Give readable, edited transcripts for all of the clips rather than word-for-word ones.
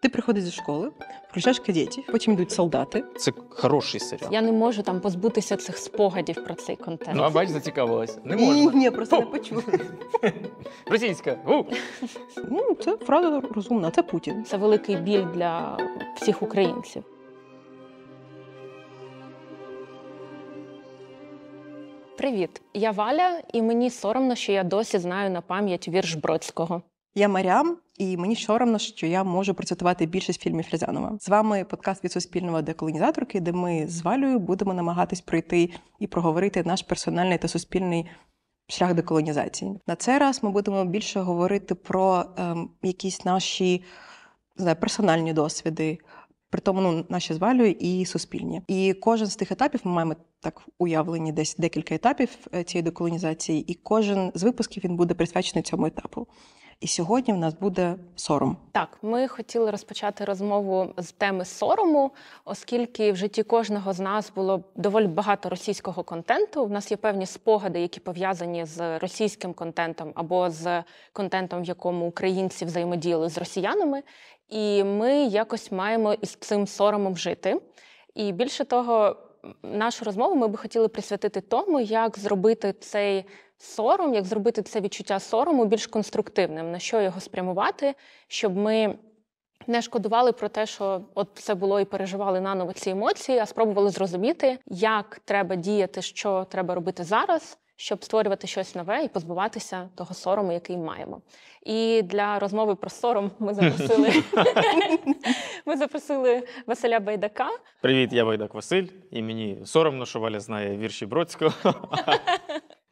Ти приходиш зі школи, включаєш кадетів, потім йдуть солдати. Це хороший серіал. Я не можу там позбутися цих спогадів про цей контент. Ну, а бач, зацікавилася. Не можна. Ні, просто не почув. Російська. Ну, це фраза розумна, це Путін. Це великий біль для всіх українців. Привіт, я Валя, і мені соромно, що я досі знаю на пам'ять вірш Бродського. Я Марям, і мені соромно, що я можу процитувати більшість фільмів Рязанова. З вами подкаст від Суспільного деколонізаторки, де ми з Валею будемо намагатись пройти і проговорити наш персональний та суспільний шлях деколонізації. На цей раз ми будемо більше говорити про якісь наші персональні досвіди, при тому наші з Валею і суспільні. І кожен з тих етапів, ми маємо так уявлені десь декілька етапів цієї деколонізації, і кожен з випусків він буде присвячений цьому етапу. І сьогодні в нас буде сором. Так, ми хотіли розпочати розмову з теми сорому, оскільки в житті кожного з нас було доволі багато російського контенту. В нас є певні спогади, які пов'язані з російським контентом або з контентом, в якому українці взаємодіяли з росіянами. І ми якось маємо із цим соромом жити. І більше того, нашу розмову ми би хотіли присвятити тому, як зробити цей сором, як зробити це відчуття сорому більш конструктивним, на що його спрямувати, щоб ми не шкодували про те, що от це було і переживали наново ці емоції, а спробували зрозуміти, як треба діяти, що треба робити зараз, щоб створювати щось нове і позбуватися того сорому, який маємо. І для розмови про сором ми запросили Василя Байдака. Привіт, я Байдак Василь, і мені соромно, що Валя знає вірші Бродського,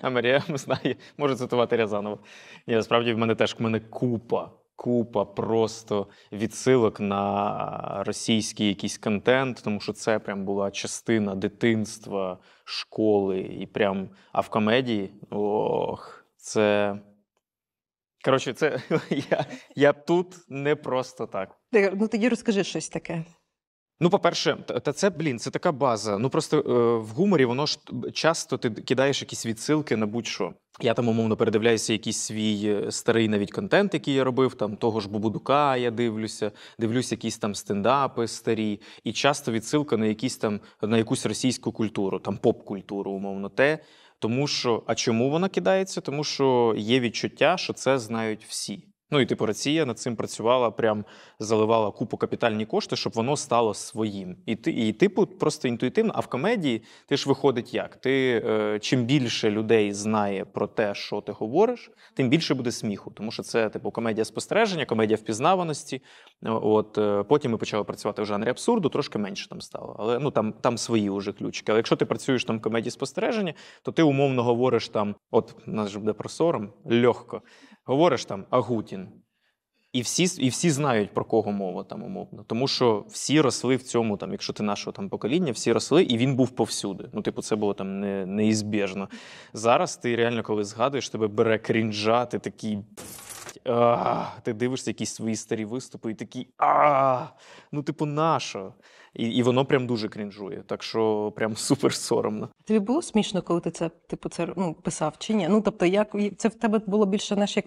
а Марія знає, може цитувати Рязанова. Ні, насправді в мене купа просто відсилок на російський якийсь контент, тому що це прям була частина дитинства, школи і прям, а в комедії, це... Коротше, це я тут не просто так. Ну тоді розкажи щось таке. Ну, по-перше, це така база. Ну, просто в гуморі воно ж часто ти кидаєш якісь відсилки на будь-що. Я там, умовно, передивляюся якийсь свій старий навіть контент, який я робив, там того ж Бубудука я дивлюся якісь там стендапи старі, і часто відсилка на на якусь російську культуру, там поп-культуру, умовно, тому що, а чому вона кидається? Тому що є відчуття, що це знають всі. Ну і Росія над цим працювала, прям заливала купу капітальні кошти, щоб воно стало своїм. І просто інтуїтивно, а в комедії ти ж виходить як? Чим більше людей знає про те, що ти говориш, тим більше буде сміху. Тому що це комедія спостереження, комедія впізнаваності. Потім ми почали працювати в жанрі абсурду, трошки менше там стало. Але там свої вже ключики. Але якщо ти працюєш там в комедії спостереження, то ти умовно говориш там, у нас же буде про сором, легко. Говориш там Агутін, і всі знають, про кого мова там умовно. Тому що всі росли в цьому, там, якщо ти нашого там покоління, всі росли, і він був повсюди. Це було там неізбіжно. Зараз ти реально, коли згадуєш, тебе бере крінжа, ти такий... Ти дивишся якісь свої старі виступи і такий нащо? І воно прям дуже крінжує. Так що прям супер соромно. Тобі було смішно, коли ти це писав чи ні? Тобто, як це в тебе було більше, як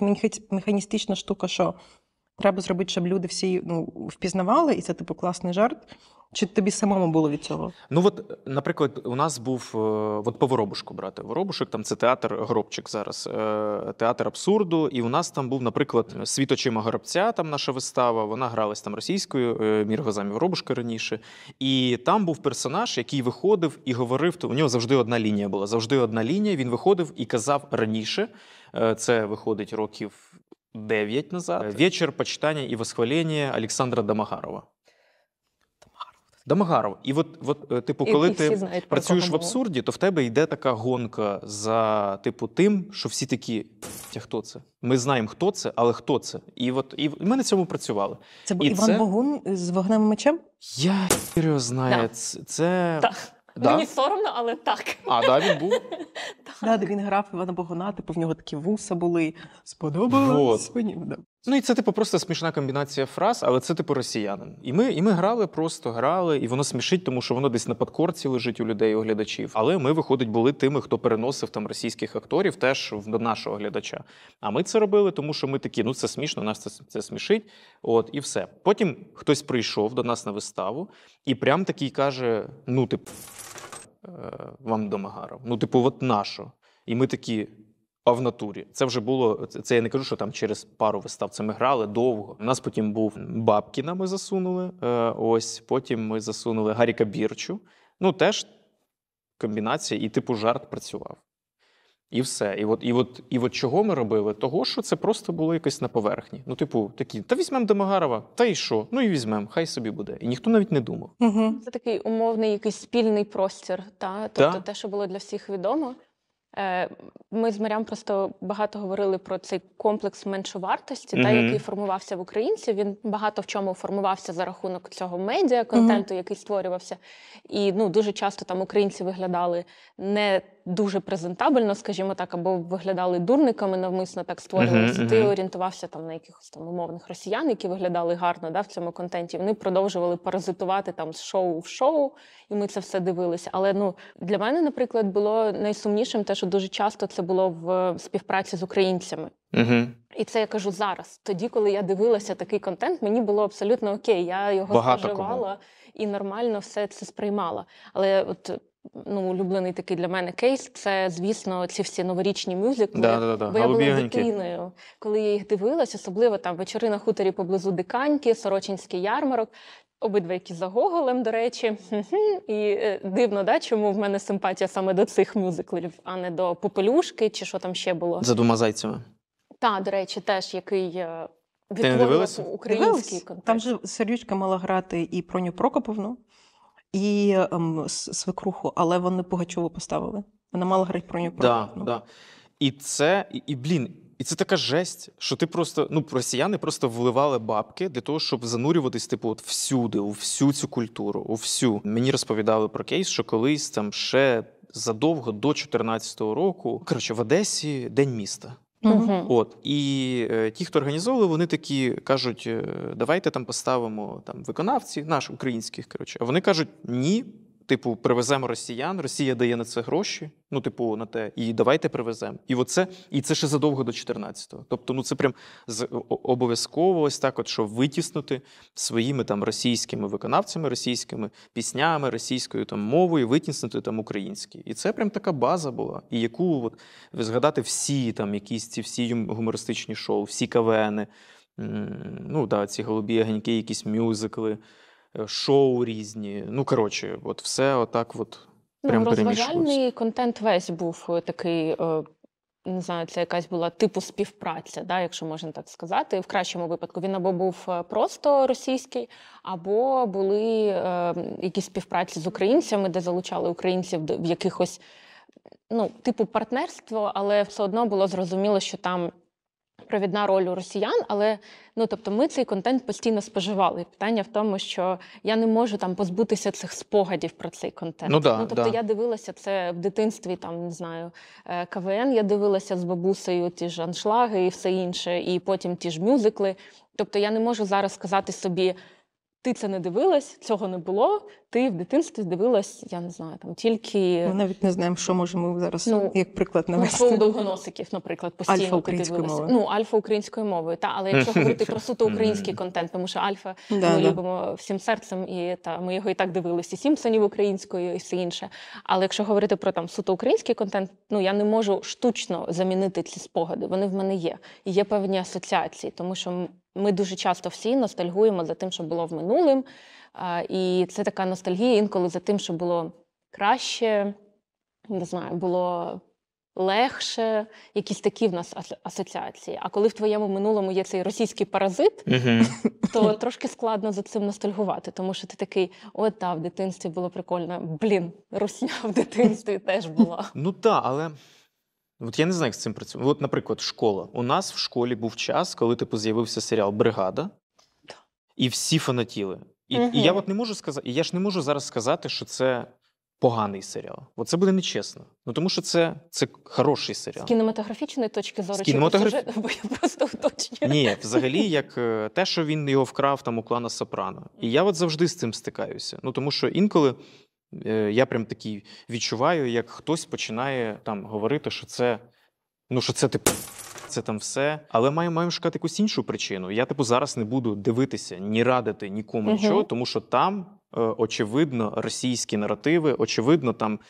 механістична штука, що треба зробити, щоб люди всі впізнавали, і це класний жарт? Чи тобі самому було від цього? Наприклад, у нас був, по Воробушку брати. Воробушок, там це театр Гробчик зараз, театр абсурду. І у нас там був, наприклад, «Світ очима Горобця», там наша вистава, вона гралась там російською, Міргозамі Воробушка раніше. І там був персонаж, який виходив і говорив, у нього завжди одна лінія була, він виходив і казав раніше, це виходить років 9 назад, «Вечір почитання і восхвалення Олександра Домогарова». Домогаров. І коли ти працюєш в абсурді, то в тебе йде така гонка за тим, що всі такі, хто це? Ми знаємо, хто це, але хто це? І ми на цьому працювали. Це був Іван Богун з «Вогнем і мечем»? Я хіро знаю. Це... Да. Мені соромно, але так. Він був? Де він грав Івана Богуна, в нього такі вуса були. Сподобалось мені. Ну і це, типу, просто смішна комбінація фраз, але це, типу, росіянин. І ми грали, просто грали, і воно смішить, тому що воно десь на подкорці лежить у людей, у глядачів. Але ми, виходить, були тими, хто переносив там російських акторів теж до нашого глядача. А ми це робили, тому що ми такі, ну це смішно, нас це смішить, от, і все. Потім хтось прийшов до нас на виставу і прям такий каже, ну, типу, вам Домагаров, ну, типу, от нащо? І ми такі... А в натурі. Це вже було, це я не кажу, що там через пару вистав, це ми грали довго. У нас потім був Бабкіна ми засунули, ось, потім ми засунули Гаріка Бірчу. Ну, теж комбінація, і типу жарт працював. І все. І от чого ми робили? Того, що це просто було якось на поверхні. Ну, типу, такі, та візьмемо Домагарова, та і що? Ну і візьмемо, хай собі буде. І ніхто навіть не думав. Угу. Це такий умовний якийсь спільний простір, та? Тобто те, що було для всіх відомо. Ми з Мар'ям просто багато говорили про цей комплекс меншовартості, та, який формувався в українців. Він багато в чому формувався за рахунок цього медіа-контенту, який створювався. І дуже часто там українці виглядали не дуже презентабельно, скажімо так, або виглядали дурниками навмисно так створювалися. Ти орієнтувався там на якихось там умовних росіян, які виглядали гарно в цьому контенті. Вони продовжували паразитувати там з шоу в шоу, і ми це все дивилися. Але для мене, наприклад, було найсумнішим те, що дуже часто це було в співпраці з українцями. І це я кажу зараз. Тоді, коли я дивилася такий контент, мені було абсолютно окей. Я його споживала і нормально все це сприймала. Але от улюблений такий для мене кейс – це, звісно, ці всі новорічні мюзикли. Бо я була дитиною, коли я їх дивилась, особливо там «Вечори на хуторі поблизу Диканьки», «Сорочинський ярмарок». Обидва які за Гоголем, до речі. І дивно, чому в мене симпатія саме до цих мюзиклів, а не до «Попелюшки» чи що там ще було. «За двома зайцями». Так, до речі, теж який відтворював український контекст. Там же Сергійчка мала грати і Проню Прокоповну, і свекруху, але вони Пугачову поставили. Вона мала грати Проню Прокоповну. Да. І це, і це така жесть, що ти просто, росіяни просто вливали бабки для того, щоб занурюватись, типу, от всюди, у всю цю культуру, у всю. Мені розповідали про кейс, що колись там ще задовго до 14-го року, в Одесі День міста. От, і ті, хто організовували, вони такі кажуть, давайте там поставимо там виконавці, наших українських, а вони кажуть, ні, типу, привеземо росіян, Росія дає на це гроші, на те, і давайте привеземо. І це ще задовго до 14-го. Тобто, це прям обов'язково ось так от, що витіснути своїми там російськими виконавцями, російськими піснями, російською там мовою, витіснути там українські. І це прям така база була. І яку згадати всі там якісь ці всі гумористичні шоу, всі КВНи, ці голубі огоньки, якісь мюзикли, шоу різні. От все отак от прям перемішувалося. Розважальний контент весь був такий, не знаю, це якась була типу співпраця, якщо можна так сказати. В кращому випадку він або був просто російський, або були якісь співпраці з українцями, де залучали українців в якихось, типу партнерство, але все одно було зрозуміло, що там провідна роль у росіян, але тобто ми цей контент постійно споживали. Питання в тому, що я не можу там позбутися цих спогадів про цей контент. Тобто я дивилася це в дитинстві, там, не знаю, КВН я дивилася з бабусею, ті ж аншлаги і все інше, і потім ті ж мюзикли. Тобто я не можу зараз сказати собі, ти це не дивилась, цього не було, ти в дитинстві дивилась, я не знаю, там тільки... Ми навіть не знаємо, що можемо зараз, як приклад навести. Шоу довгоносиків, наприклад, постійно Альфа українською мовою. Альфа українською мовою, але якщо говорити про суто український контент, тому що Альфа ми любимо всім серцем, і ми його і так дивилися, і Сімпсонів українською, і все інше. Але якщо говорити про там суто український контент, я не можу штучно замінити ці спогади, вони в мене є. І є певні асоціації, тому що ми дуже часто всі ностальгуємо за тим, що було в минулим, і це така ностальгія інколи за тим, що було краще, не знаю, було легше, якісь такі в нас асоціації. А коли в твоєму минулому є цей російський паразит, то трошки складно за цим ностальгувати, тому що ти такий, в дитинстві було прикольно, русня в дитинстві теж була. Але... я не знаю, як з цим працює. Наприклад, школа. У нас в школі був час, коли з'явився серіал «Бригада», і всі фанатіли. І я не можу сказати, я ж не можу зараз сказати, що це поганий серіал. От це буде нечесно. Ну тому що це хороший серіал. З кінематографічної точки зору, З чи кінематограф- по сюжету? Бо я просто уточнюю. Ні, взагалі, як те, що він його вкрав там у клана Сопрано. І я от завжди з цим стикаюся. Ну тому що інколи я прям такий відчуваю, як хтось починає там говорити, що це, ну що це типу. Це там все. Але маємо шукати якусь іншу причину. Я, зараз не буду дивитися, ні радити нікому нічого, тому що там, очевидно, російські наративи, очевидно, там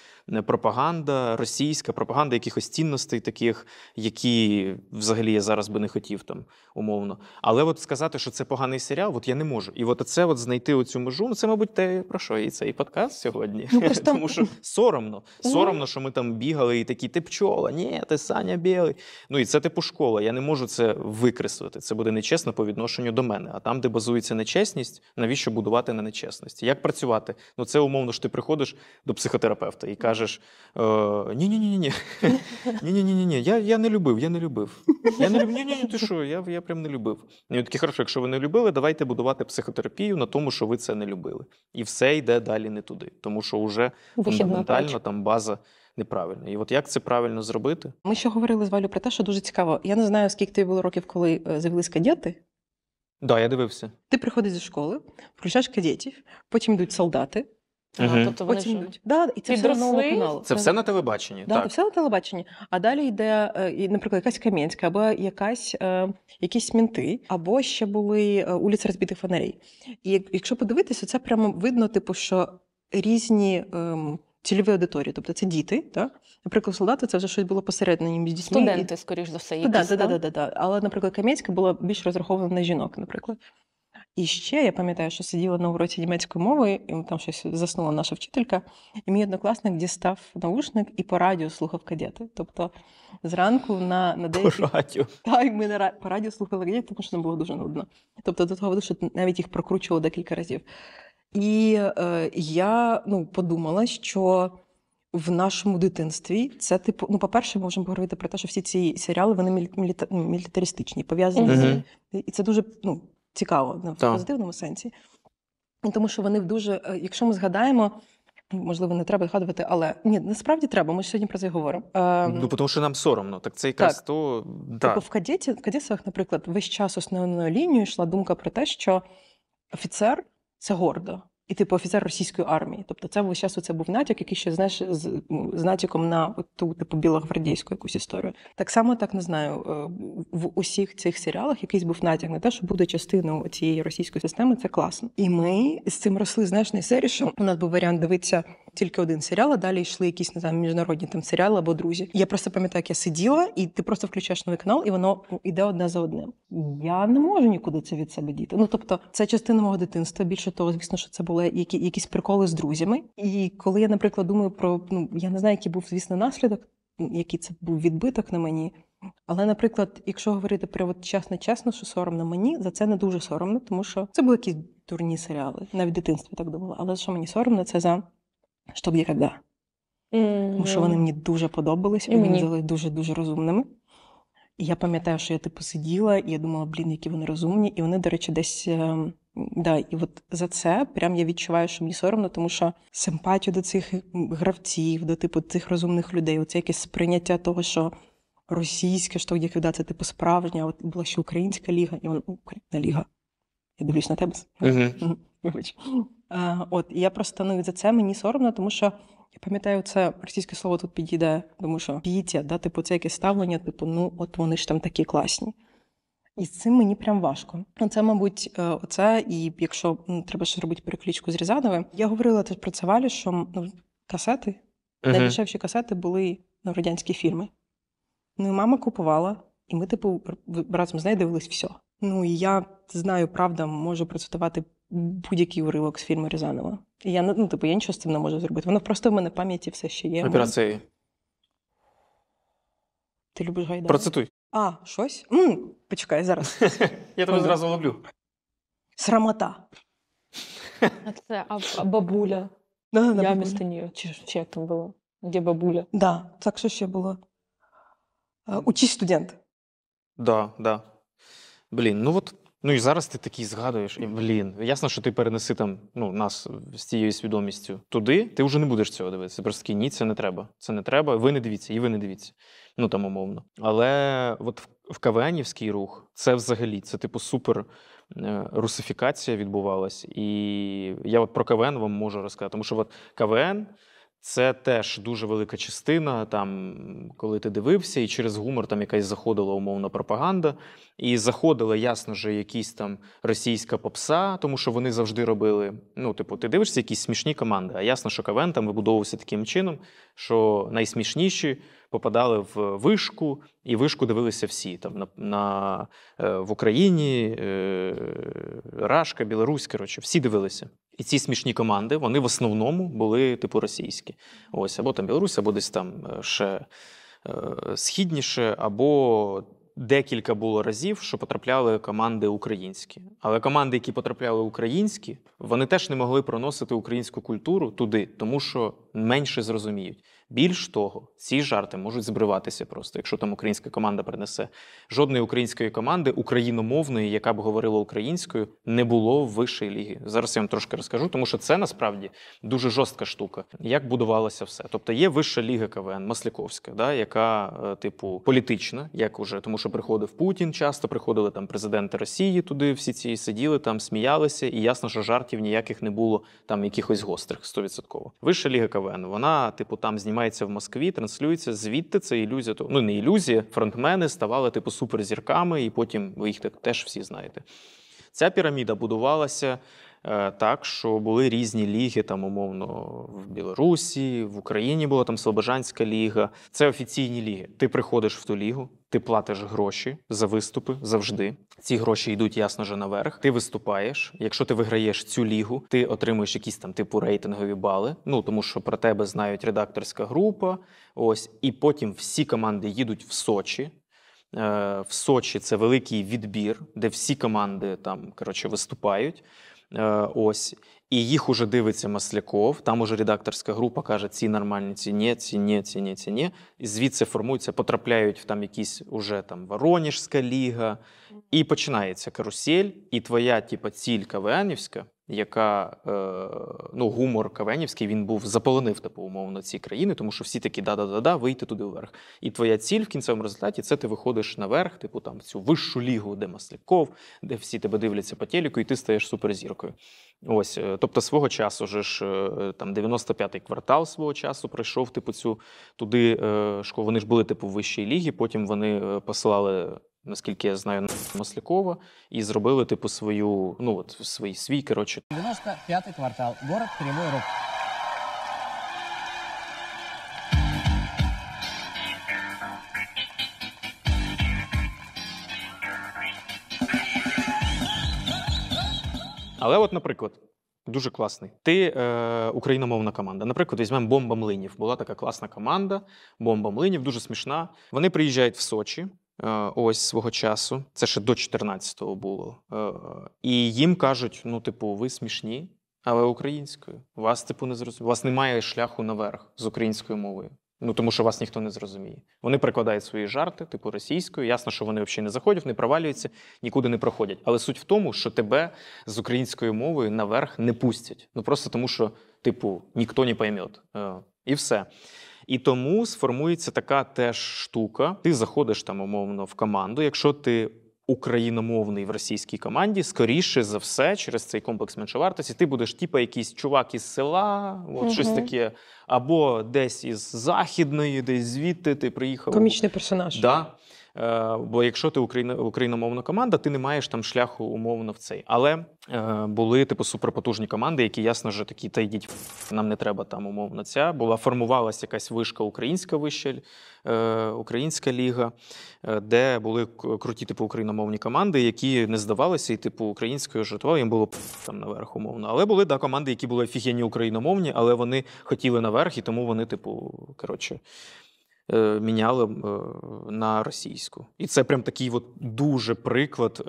пропаганда, російська пропаганда якихось цінностей таких, які взагалі я зараз би не хотів там, умовно. Але от сказати, що це поганий серіал, от я не можу. І от це от знайти оцю межу, ну це, мабуть, те, про що і цей подкаст сьогодні. Ну, просто... Тому що соромно. Соромно, що ми там бігали і такі, ти пчола, ні, ти Саня білий. Ну і це типу школа. Я не можу це викреслити. Це буде нечесно по відношенню до мене. А там, де базується нечесність, навіщо будувати на нечесності? Як працювати? Ну це умовно, що ти приходиш до психотерапевта і кажеш, ні-ні-ні-ні, ні-ні-ні-ні, я не любив. Ні-ні, ти що, я прям не любив. І такі, хорошо, якщо ви не любили, давайте будувати психотерапію на тому, що ви це не любили. І все йде далі не туди. Тому що вже фундаментально там база неправильна. І от як це правильно зробити? Ми ще говорили з Валю про те, що дуже цікаво. Я не знаю, скільки тобі було років, коли з'явились кадети. Да, я дивився. Ти приходиш зі школи, включаєш кадетів, потім йдуть солдати. Тобто вони потім ж йдуть. Да, і це все на новому каналу. Це все на телебаченні? Да, так. це все на телебаченні. А далі йде, наприклад, якась Кам'янська, або якісь мінти, або ще були «Улиці розбитих фонарей». І якщо подивитися, це прямо видно, типу, що різні цільові аудиторії. Тобто це діти, так? Наприклад, солдати – це вже щось було посередині між дітьми. Студенти, скоріш за все, якісь, Так. Але, наприклад, Кам'янська була більш розрахована на жінок, наприклад. І ще я пам'ятаю, що сиділа на уроці німецької мови, і там щось заснула наша вчителька, і мій однокласник дістав наушник і по радіо слухав кадети. Тобто зранку на деякі... По радіо? Так, ми по радіо слухали кадети, тому що нам було дуже нудно. Тобто до того, що навіть їх прокручували декілька разів. І я подумала, що в нашому дитинстві це, типу, по-перше, ми можемо говорити про те, що всі ці серіали, вони мілітаристичні, пов'язані з... І це дуже, цікаво, в позитивному сенсі. Тому що вони дуже, якщо ми згадаємо, можливо, не треба згадувати, але ні, насправді треба, ми ж сьогодні про це говоримо. Тому що нам соромно, так це якраз то... Тобто в кадетствах, наприклад, весь час основною лінією йшла думка про те, що офіцер – це гордо. І офіцер російської армії. Тобто це весь час це був натяк, який ще, знаєш, з натяком на ту білогвардійську якусь історію. Так само, не знаю, в усіх цих серіалах якийсь був натяк на те, що буде частиною цієї російської системи, це класно. І ми з цим росли, знаєш, на серії, що у нас був варіант дивитися тільки один серіал, а далі йшли якісь, не знаю, міжнародні там серіали або друзі. Я просто пам'ятаю, як я сиділа, і ти просто включаєш новий канал, і воно йде одне за одним. Я не можу нікуди це від себе діти. Тобто, це частина мого дитинства. Більше того, звісно, що це були якісь приколи з друзями. І коли я, наприклад, думаю про, я не знаю, який був, звісно, наслідок, який це був відбиток на мені. Але, наприклад, якщо говорити про чесно, що соромно мені, за це не дуже соромно, тому що це були якісь дурні серіали. Навіть в дитинстві так думала. Але що мені соромно, це за «Щоб ніколи». Тому що вони мені дуже подобались, вони мені здалися дуже-дуже розумними. І я пам'ятаю, що я сиділа, і я думала, які вони розумні. І вони, до речі, десь... і от за це прям я відчуваю, що мені соромно, тому що симпатію до цих гравців, до цих розумних людей, оце якесь сприйняття того, що російське, що це справжнє, а от була ще українська ліга, і вона Українська ліга. Я дивлюсь на тебе. Вибач. І я просто, за це мені соромно, тому що я пам'ятаю, це російське слово тут підійде, тому що піття, це якесь ставлення, от вони ж там такі класні. І з цим мені прям важко. Це, мабуть, оце, і якщо треба ще робити перекличку з Рязановим. Я говорила теж про це Валі, що касети, найдешевші касети були радянські фільми. І мама купувала, і ми, разом з нею дивились все. І я знаю, правда, можу процитувати будь-який уривок з фільму Рязанова. І я, я нічого з цим не можу зробити. Воно просто в мене в пам'яті все ще є. Операція. Ти любиш Гайдая? Процитуй. Щось? Почекай, зараз. Я тебе зразу ловлю. Срамота. А бабуля? Я вместо неї. Чи як там було? Де бабуля? Так, що ще було? Учись, студент. Да. Ну і зараз ти такий згадуєш, і, ясно, що ти перенеси там, нас з цією свідомістю туди, ти вже не будеш цього дивитися. Просто такий, ні, це не треба. Це не треба, ви не дивіться, і ви не дивіться. Там умовно. Але от в КВНівський рух, це взагалі, це типу супер русифікація відбувалась. І я от про КВН вам можу розказати, тому що от КВН це теж дуже велика частина, там, коли ти дивився, і через гумор там якась заходила умовна пропаганда, і заходила, ясно ж, якісь там російська попса, тому що вони завжди робили, ти дивишся якісь смішні команди, а ясно, що КВН там вибудовувався таким чином, що найсмішніші попадали в вишку, і вишку дивилися всі. Там в Україні, Рашка, Білорусь, всі дивилися. І ці смішні команди, вони в основному були типу російські. Ось, або там Білорусь, або десь там ще східніше, або декілька було разів, що потрапляли команди українські. Але команди, які потрапляли українські, вони теж не могли проносити українську культуру туди, тому що менше зрозуміють. Більш того, ці жарти можуть збриватися просто, якщо там українська команда принесе. Жодної української команди, україномовної, яка б говорила українською, не було в вищій лігі. Зараз я вам трошки розкажу, тому що це насправді дуже жорстка штука. Як будувалося все. Тобто є вища ліга КВН, Масляковська, яка, типу, політична, як уже, тому що приходив Путін часто, приходили там президенти Росії туди, всі ці сиділи там, сміялися, і ясно, що жартів ніяких не було там якихось гострих, 100%. Вища ліга КВН, вона, типу, там знімається в Москві, транслюється, звідти це ілюзія, не ілюзія, фронтмени ставали типу суперзірками, і потім ви їх теж всі знаєте. Ця піраміда будувалася так, що були різні ліги, там, умовно, в Білорусі, в Україні була там Слобожанська ліга. Це офіційні ліги. Ти приходиш в ту лігу, ти платиш гроші за виступи завжди. Ці гроші йдуть, ясно же, наверх. Ти виступаєш. Якщо ти виграєш цю лігу, ти отримуєш якісь там типу рейтингові бали, тому що про тебе знають редакторська група. Ось. І потім всі команди їдуть в Сочі. В Сочі це великий відбір, де всі команди там, виступають. Ось. І їх уже дивиться Масляков, там уже редакторська група каже, ці нормальні, ці ні, ці ні, ці ні, ці ні. І звідси формуються, потрапляють в там якісь уже там Воронежська ліга. І починається карусель, і твоя типу, ціль КВНівська, яка, гумор КВНівський, він був, заполонив, типу, умовно, ці країни, тому що всі такі да-да-да-да, вийти туди вверх. І твоя ціль в кінцевому результаті, це ти виходиш наверх, типу, там, в цю вищу лігу, де Масляков, де всі тебе дивляться по телеку, і ти стаєш суперзіркою. Ось, тобто свого часу ж, там, 95-й квартал свого часу пройшов, типу, туди школу. Вони ж були, типу, в вищій лігі, потім вони посилали, наскільки я знаю, Маслякова, і зробили, типу, свій, 95-й квартал, город Кривой Рог. Але от, наприклад, дуже класний. Ти україномовна команда. Наприклад, візьмемо «Бомба Млинів». Була така класна команда, «Бомба Млинів», дуже смішна. Вони приїжджають в Сочі, ось свого часу. Це ще до 14-го було. І їм кажуть, ви смішні, але українською. Вас, типу, не зрозуміє. У вас немає шляху наверх з українською мовою. Тому що вас ніхто не зрозуміє. Вони прикладають свої жарти, типу російською. Ясно, що вони взагалі не заходять, не провалюються, нікуди не проходять. Але суть в тому, що тебе з українською мовою наверх не пустять. Просто тому, що, типу, ніхто не пойме. І все. І тому сформується така теж штука. Ти заходиш там, умовно, в команду. Якщо ти україномовний в російській команді, скоріше за все, через цей комплекс меншовартості, ти будеш типу якийсь чувак із села, щось таке, або десь із Західної, десь звідти ти приїхав. Комічний персонаж. Да. Бо якщо ти україномовна команда, ти не маєш там шляху умовно в цей. Але були типу суперпотужні команди, які ясно ж такі, та йдіть, нам не треба там умовно ця. Формувалася якась вишка українська вища, українська ліга, де були круті типу україномовні команди, які не здавалися і типу українською жартували, їм було там наверх умовно. Але були команди, які були офігенні україномовні, але вони хотіли наверх, і тому вони типу, міняли на російську. І це прям такий дуже приклад,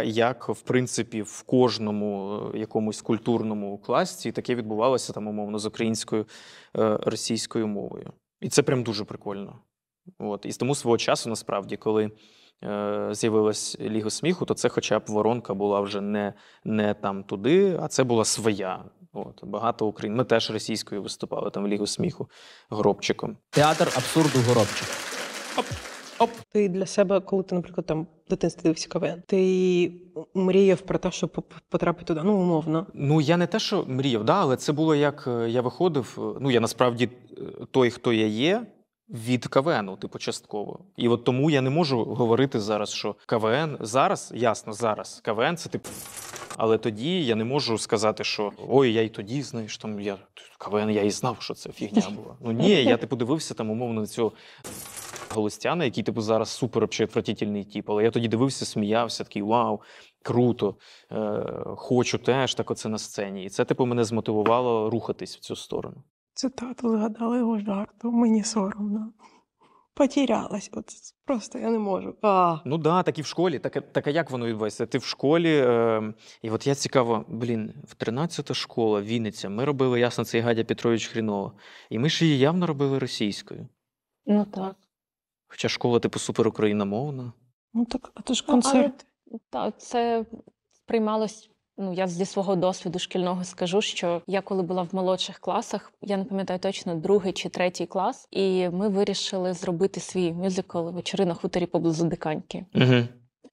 як, в принципі, в кожному якомусь культурному класі таке відбувалося, там, умовно, з українською, російською мовою. І це прям дуже прикольно. І тому свого часу, насправді, коли з'явилась Ліга сміху, то це хоча б воронка була вже не там туди, а це була своя. От, багато україн. Ми теж російською виступали там в Лігу сміху Горобчиком. Театр абсурду Горобчик. Ти для себе, коли ти, наприклад, там в дитинстві дивився КВН, ти мріяв про те, щоб потрапити туди, ну, умовно. Ну, я не те, що мріяв, да, але це було як я виходив, ну, я насправді той, хто я є, від КВНу, типу, частково. І от тому я не можу говорити зараз, що КВН зараз, ясно, зараз, КВН це типу, але тоді я не можу сказати, що ой, я й тоді, знаєш, там я КВН, я і знав, що це фігня була. Ну ні, я типу дивився там умовно на цього Галустяна, який типу зараз супер отвратительний тип, але я тоді дивився, сміявся, такий вау, круто, хочу теж так оце на сцені. І це типу мене змотивувало рухатись в цю сторону. Цитату згадала його жарту, мені соромно. Потерялась, от просто я не можу. Ну да, так і в школі. Так а як воно відбувається? Ти в школі, і от я цікаво, в 13-та школа, Вінниця, ми робили, ясно, це Гадя Петрович Хрінова. І ми ж її явно робили російською. Ну так. Хоча школа, типу, супер україномовна. Ну так, а то ж концерт. Так, це сприймалось. Ну, я зі свого досвіду шкільного скажу, що я коли була в молодших класах, я не пам'ятаю точно, 2-й чи 3-й клас, і ми вирішили зробити свій мюзикл «Вечори на хуторі поблизу Диканьки». Угу.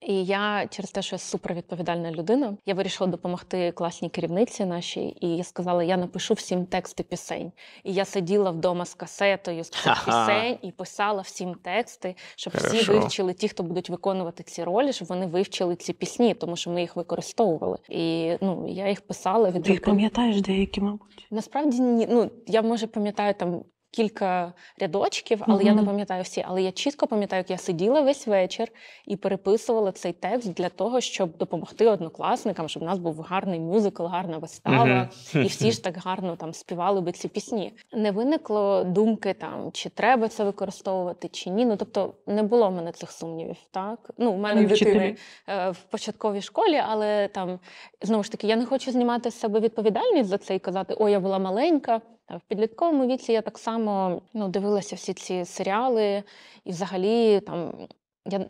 І я через те, що я супервідповідальна людина, я вирішила допомогти класній керівниці нашій, і я сказала, я напишу всім тексти пісень. І я сиділа вдома з касетою з цих пісень і писала всім тексти, щоб всі вивчили, ті, хто будуть виконувати ці ролі, щоб вони вивчили ці пісні, тому що ми їх використовували. І я їх писала. Ти їх пам'ятаєш деякі, мабуть? Насправді ні. Ну, я, може, пам'ятаю там кілька рядочків, але я не пам'ятаю всі. Але я чітко пам'ятаю, як я сиділа весь вечір і переписувала цей текст для того, щоб допомогти однокласникам, щоб у нас був гарний мюзикл, гарна вистава, і всі ж так гарно там співали би ці пісні. Не виникло думки там, чи треба це використовувати, чи ні. Ну, тобто, не було в мене цих сумнівів, так? Ну, у мене дитини в початковій школі, але там, знову ж таки, я не хочу знімати з себе відповідальність за це і казати, ой, я була маленька. В підлітковому віці я так само дивилася всі ці серіали, і взагалі там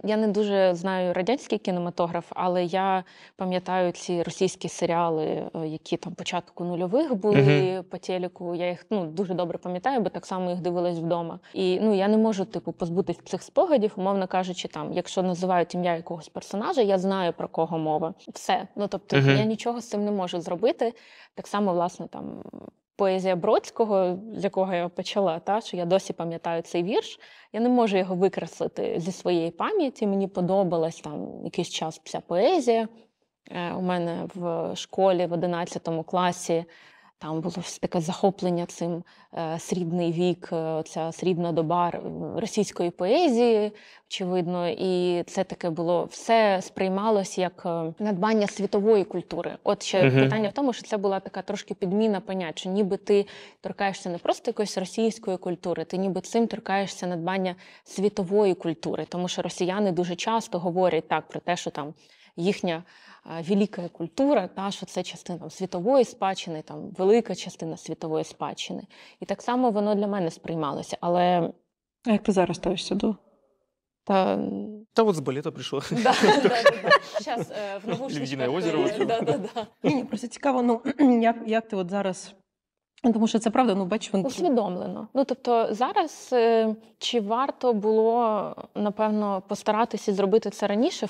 я не дуже знаю радянський кінематограф, але я пам'ятаю ці російські серіали, які там початку нульових були по телеку. Я їх дуже добре пам'ятаю, бо так само їх дивилась вдома. І я не можу позбутись цих спогадів, умовно кажучи, там, якщо називають ім'я якогось персонажа, я знаю, про кого мова. Все. Тобто я нічого з цим не можу зробити. Так само, власне, там поезія Бродського, з якого я почала, що я досі пам'ятаю цей вірш, я не можу його викреслити зі своєї пам'яті. Мені подобалась там якийсь час ця поезія. У мене в школі в 11 класі там було таке захоплення цим срібний вік, ця срібна доба російської поезії, очевидно. І це таке було, все сприймалось як надбання світової культури. От ще питання в тому, що це була така трошки підміна понять, що ніби ти торкаєшся не просто якоїсь російської культури, ти ніби цим торкаєшся надбання світової культури. Тому що росіяни дуже часто говорять так про те, що там їхня велика культура, що це частина світової спадщини, там велика частина світової спадщини. І так само воно для мене сприймалося. Але а як ти зараз ставишся до? Та от з балета прийшло. Зараз в навушничках. Озеро. Мені просто цікаво, як ти от зараз... Тому що це правда, бачиш... Усвідомлено. Тобто зараз чи варто було, напевно, постаратися зробити це раніше?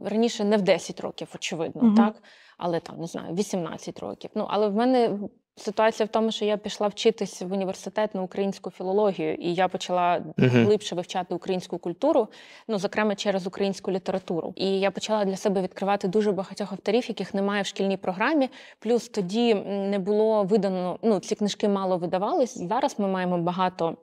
Раніше не в 10 років, очевидно, так? Але там, не знаю, 18 років. Але в мене ситуація в тому, що я пішла вчитись в університет на українську філологію, і я почала глибше вивчати українську культуру, зокрема через українську літературу. І я почала для себе відкривати дуже багатьох авторів, яких немає в шкільній програмі. Плюс тоді не було видано, ці книжки мало видавались. Зараз ми маємо багато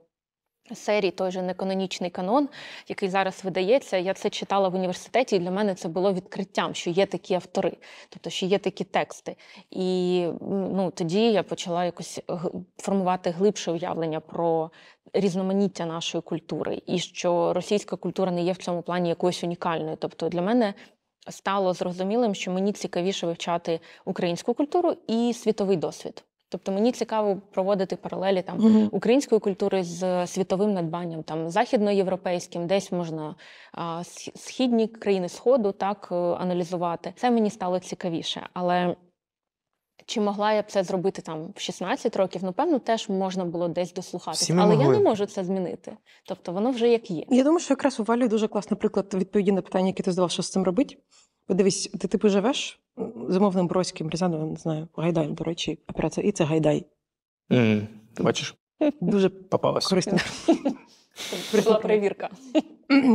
серій, той же «Неканонічний канон», який зараз видається. Я це читала в університеті, і для мене це було відкриттям, що є такі автори, тобто, що є такі тексти. І тоді я почала якось формувати глибше уявлення про різноманіття нашої культури, і що російська культура не є в цьому плані якоюсь унікальною. Тобто для мене стало зрозумілим, що мені цікавіше вивчати українську культуру і світовий досвід. Тобто мені цікаво проводити паралелі там української культури з світовим надбанням, там західноєвропейським, десь можна східні країни Сходу так аналізувати. Це мені стало цікавіше. Але чи могла я б це зробити там в 16 років? Ну, певно, теж можна було десь дослухатися. Але я не можу це змінити. Тобто воно вже як є. Я думаю, що якраз у Валі дуже класний приклад відповіді на питання, яке ти задавав, що з цим робити. Подивись, ти типу живеш з умовним Бродським, Рязановим, не знаю, Гайдаєм, до речі, операція, і це Гайдай. Бачиш? Дуже попалась. Корисно. Це була перевірка.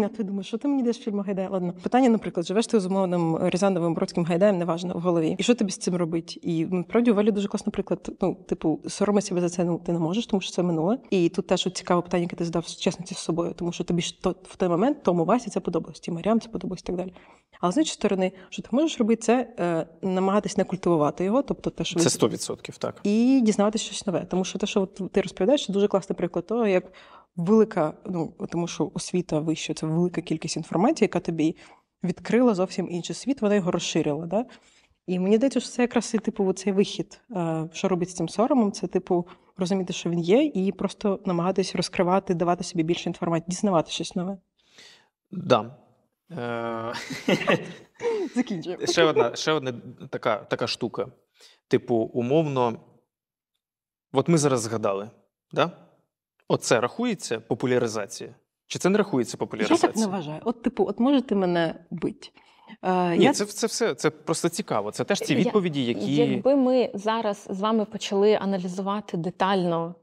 А ти думаєш, що ти мені даєш фільм Гайдай? Ладно. Питання, наприклад, живеш ти з умовним Рязановим, Бродським, Гайдаєм, неважно, в голові. І що тобі з цим робити? І, насправді, у Валі дуже класний приклад. Ну, типу, соромитися себе за це ти не можеш, тому що це минуле. І тут теж цікаве питання, яке ти задав, чесності з собою, тому що тобі ж в той момент, тому Васі це подобалось, ті Маріам це подобалось і так далі. Але з іншої сторони, що ти можеш робити, це намагатись не культивувати його, тобто те, що... Це 100%, так. І дізнаватися щось нове. Тому що те, що ти розповідаєш, це дуже класний приклад того, як велика, ну, тому що освіта вища, це велика кількість інформації, яка тобі відкрила зовсім інший світ, вона його розширила, да? І мені здається, що це якраз і, типу, цей вихід, що робить з цим соромом, це, типу, розуміти, що він є, і просто намагатись розкривати, давати собі більше інформації, дізнавати щось нове. Да. Закінчуємо. Ще одна така штука. Типу, умовно, от ми зараз згадали, да? Оце рахується популяризація? Чи це не рахується популяризація? Я так не вважаю. От, типу, от можете мене бити. Ні, це все, це просто цікаво. Це теж ці відповіді, які... Якби ми зараз з вами почали аналізувати детально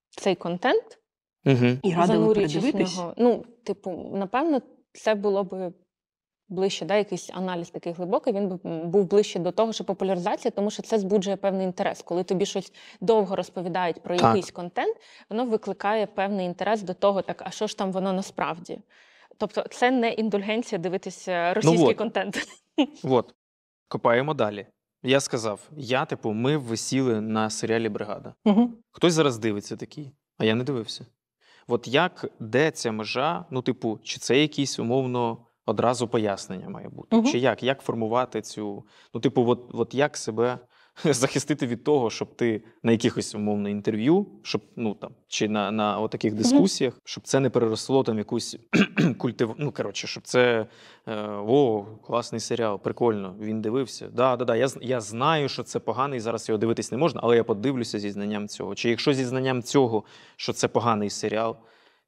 цей контент, і радили передивитись, ну, типу, напевно, це було б ближче, да, якийсь аналіз такий глибокий, він був ближче до того, що популяризація, тому що це збуджує певний інтерес. Коли тобі щось довго розповідають про якийсь контент, воно викликає певний інтерес до того, так, а що ж там воно насправді? Тобто це не індульгенція дивитися російський контент. От, копаємо далі. Я сказав, ми висіли на серіалі «Бригада». Хтось зараз дивиться такий, а я не дивився. От де ця межа, ну, типу, чи це якісь, умовно, одразу пояснення має бути? Чи як формувати цю... Ну, типу, от як себе захистити від того, щоб ти на якихось, умовно, інтерв'ю, щоб, ну, там, чи на отаких дискусіях, щоб це не переросло там якусь ну, коротше, щоб це класний серіал, прикольно, він дивився. Да, я знаю, що це поганий, зараз його дивитись не можна, але я подивлюся зі знанням цього. Чи якщо зі знанням цього, що це поганий серіал,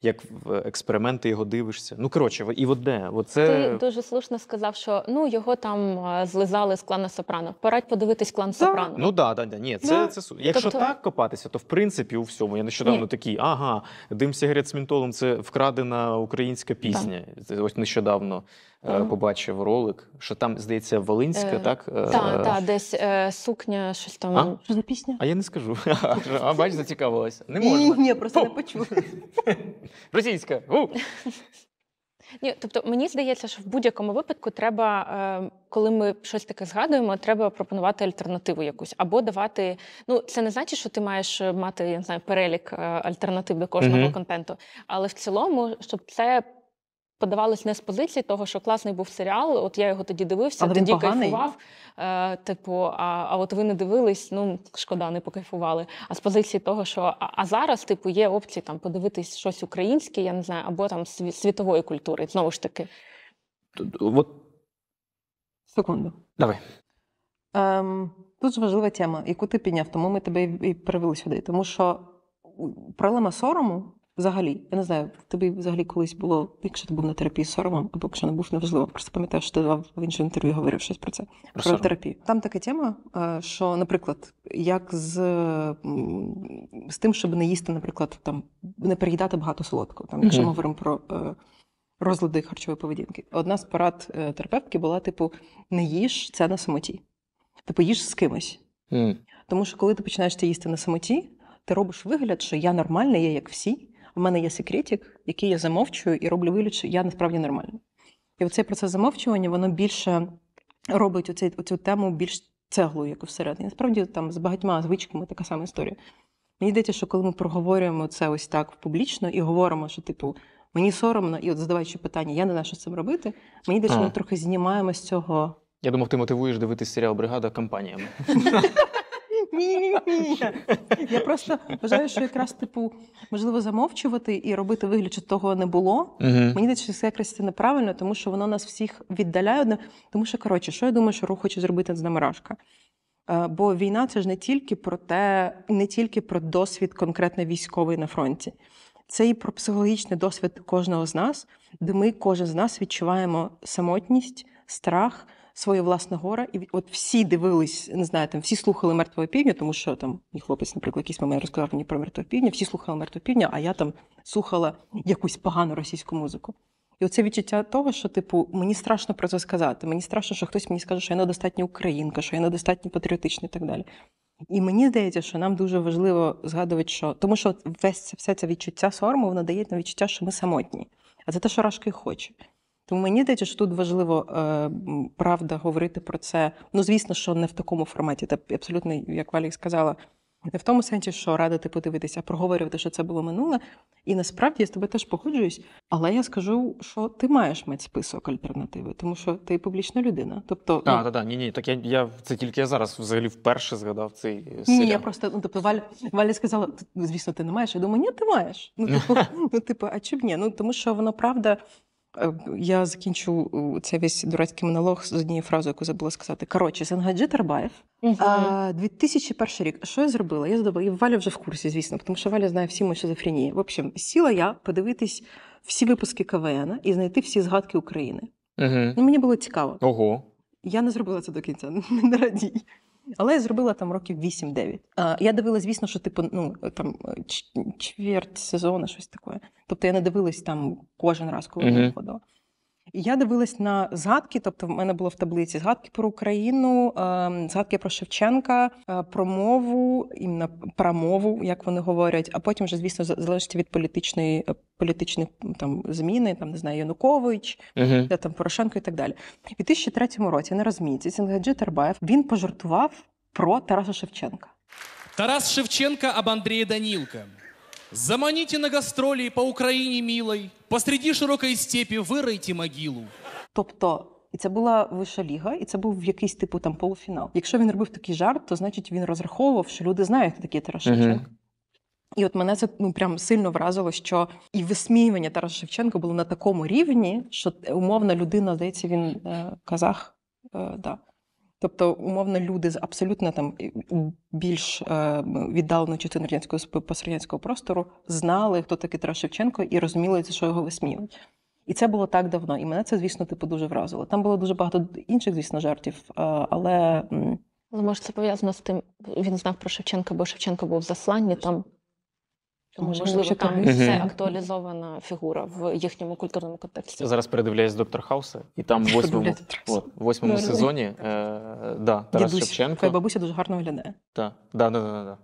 як в експерименти його дивишся. Ну, коротше, і от де? Оце... Ти дуже слушно сказав, що його там злизали з клана Сопрано. Порадь подивитись клан Сопрано. Ну, ні, це якщо так копатися, то в принципі у всьому. Я нещодавно такий, «Дим сигарет з ментолом» – це вкрадена українська пісня. Ось нещодавно побачив ролик, що там, здається, Волинська, так? Так, десь сукня, щось там. Що за пісня? А я не скажу. Бач, зацікавилася. Не можна. Ні, просто не почув. Російська. Ні, тобто мені здається, що в будь-якому випадку треба, коли ми щось таке згадуємо, треба пропонувати альтернативу якусь. Або давати, ну, це не значить, що ти маєш мати, я не знаю, перелік альтернатив до кожного контенту. Але в цілому, щоб це подавалось не з позиції того, що класний був серіал, от я його тоді дивився, але тоді кайфував. А от ви не дивились, ну, шкода, не покайфували. А з позиції того, що а зараз, є опції там подивитись щось українське, я не знаю, або там світової культури, знову ж таки. Секунду. Давай. Тут ж важлива тема, яку ти підняв, тому ми тебе і перевели сюди. Тому що проблема сорому взагалі, я не знаю, тобі взагалі колись було, якщо ти був на терапії з соромом, або якщо не був, неважливо. Просто пам'ятаю, що ти в іншому інтерв'ю говорив щось про це. Про терапію. Там така тема, що, наприклад, як з тим, щоб не їсти, наприклад, там, не переїдати багато солодкого. Там, якщо ми говоримо про розлади харчової поведінки. Одна з порад терапевтки була, не їж це на самоті. Їж з кимось. Тому що коли ти починаєш це їсти на самоті, ти робиш вигляд, що я нормальна, я як всі. У мене є секретик, який я замовчую і роблю вигляд, що я насправді нормальна. І оцей процес замовчування, воно більше робить оцю тему більш цеглою, як всередині. Насправді, там з багатьма звичками така сама історія. Мені здається, що коли ми проговорюємо це ось так публічно і говоримо, що, мені соромно, і от задаваючи питання, я не знаю, що з цим робити, мені здається, що ми трохи знімаємо з цього... Я думав, ти мотивуєш дивитись серіал «Бригада» компаніями. Ні. Я просто вважаю, що якраз, можливо, замовчувати і робити вигляд, що того не було. Мені здається, що це якраз неправильно, тому що воно нас всіх віддаляє одне. Тому що, коротше, що я думаю, що рух хоче зробити з нами Рашка? Бо війна – це ж не тільки про те, не тільки про досвід конкретно військовий на фронті. Це і про психологічний досвід кожного з нас, де ми, кожен з нас, відчуваємо самотність, страх, своє власне горе. І от всі дивились, не знаю, там всі слухали «Мертвого півдня», тому що там мій хлопець, наприклад, якийсь момент розказав мені про «Мертвого півдня», всі слухали «Мертвого півдня», а я там слухала якусь погану російську музику. І оце відчуття того, що, мені страшно про це сказати. Мені страшно, що хтось мені скаже, що я недостатньо українка, що я недостатньо патріотична і так далі. І мені здається, що нам дуже важливо згадувати, що... Тому що все це відчуття сорому, воно дає нам відчуття, що ми самотні. А це те, що Рашка і хоче. Тому мені здається, що тут важливо, правда, говорити про це. Ну, звісно, що не в такому форматі. Та абсолютно, як Валя сказала, не в тому сенсі, що радити подивитися, а проговорювати, що це було минуле. І насправді я з тобою теж погоджуюсь, але я скажу, що ти маєш мати список альтернативи, тому що ти публічна людина. Тобто, Ні. Так це тільки я зараз взагалі вперше згадав цей серіал. Ні, я просто, Валя сказала, звісно, ти не маєш. Я думаю, ні, ти маєш. А чи б ні? Тому що воно правда. Я закінчу цей весь дурацький монолог з однією фразою, яку забула сказати. Коротше, Сенгаджі Тарбаєв. 2001 рік. Що я зробила? І Валя вже в курсі, звісно, тому що Валя знає всі мої шизофренії. В общем, сіла я подивитись всі випуски КВН і знайти всі згадки України. Мені було цікаво. Ого. Я не зробила це до кінця, не радій. Але я зробила там років 8-9. Я дивилась, звісно, що чверть сезону, щось таке. Тобто я не дивилась там кожен раз, коли я виходила. І я дивилась на згадки, тобто в мене було в таблиці згадки про Україну, згадки про Шевченка, про мову, іменно про мову, як вони говорять, а потім вже, звісно, залежить від політичної там зміни, там, не знаю, Янукович, там Порошенко і так далі. У 2003 році на розмінці Сенгаджі Тарбаєв, він пожартував про Тараса Шевченка. Тарас Шевченко об Андрее Данилко. Заманите на гастролі по Україні милой, посреди широкої степі вирийте могилу. Тобто, і це була вища ліга, і це був якийсь там полуфінал. Якщо він робив такий жарт, то значить він розраховував, що люди знають, хто такий Тарас Шевченко. І от мене це прям сильно вразило, що і висміювання Тараса Шевченка було на такому рівні, що умовна людина, здається, він казах, да. Тобто, умовно, люди з абсолютно там більш віддаленої частини пострадянського простору знали, хто такий Тарас Шевченко, і розуміли, що його висміюють. І це було так давно. І мене це, звісно, дуже вразило. Там було дуже багато інших, звісно, жартів, але... Може, це пов'язано з тим, він знав про Шевченка, бо Шевченко був в засланні там. Тому, можливо, там це актуалізована фігура в їхньому культурному контексті. Я зараз передивляюсь «Доктор Хауса», і там в восьмому сезоні Тарас Шевченко. Твоя бабуся дуже гарно виглядає. Так.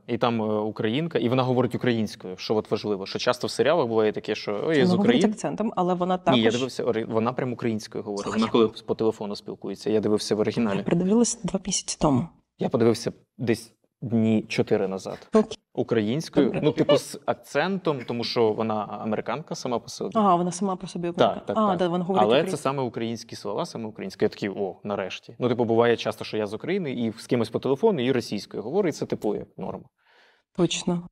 І там українка, і вона говорить українською, що от важливо, що часто в серіалах буває таке, що я з України. Говорить акцентом, але вона також... Ні, я дивився, вона прям українською говорить. Вона коли по телефону спілкується, я дивився в оригіналі. Я передивилась 2 місяці тому. Я подивився десь дні 4 назад. Українською, з акцентом, тому що вона американка сама по собі. Вона сама по собі американка. Так. Вона говорить але це саме українські слова, саме українські. Я такий, нарешті. Буває часто, що я з України і з кимось по телефону, і російською говорю, і це як норма. Точно.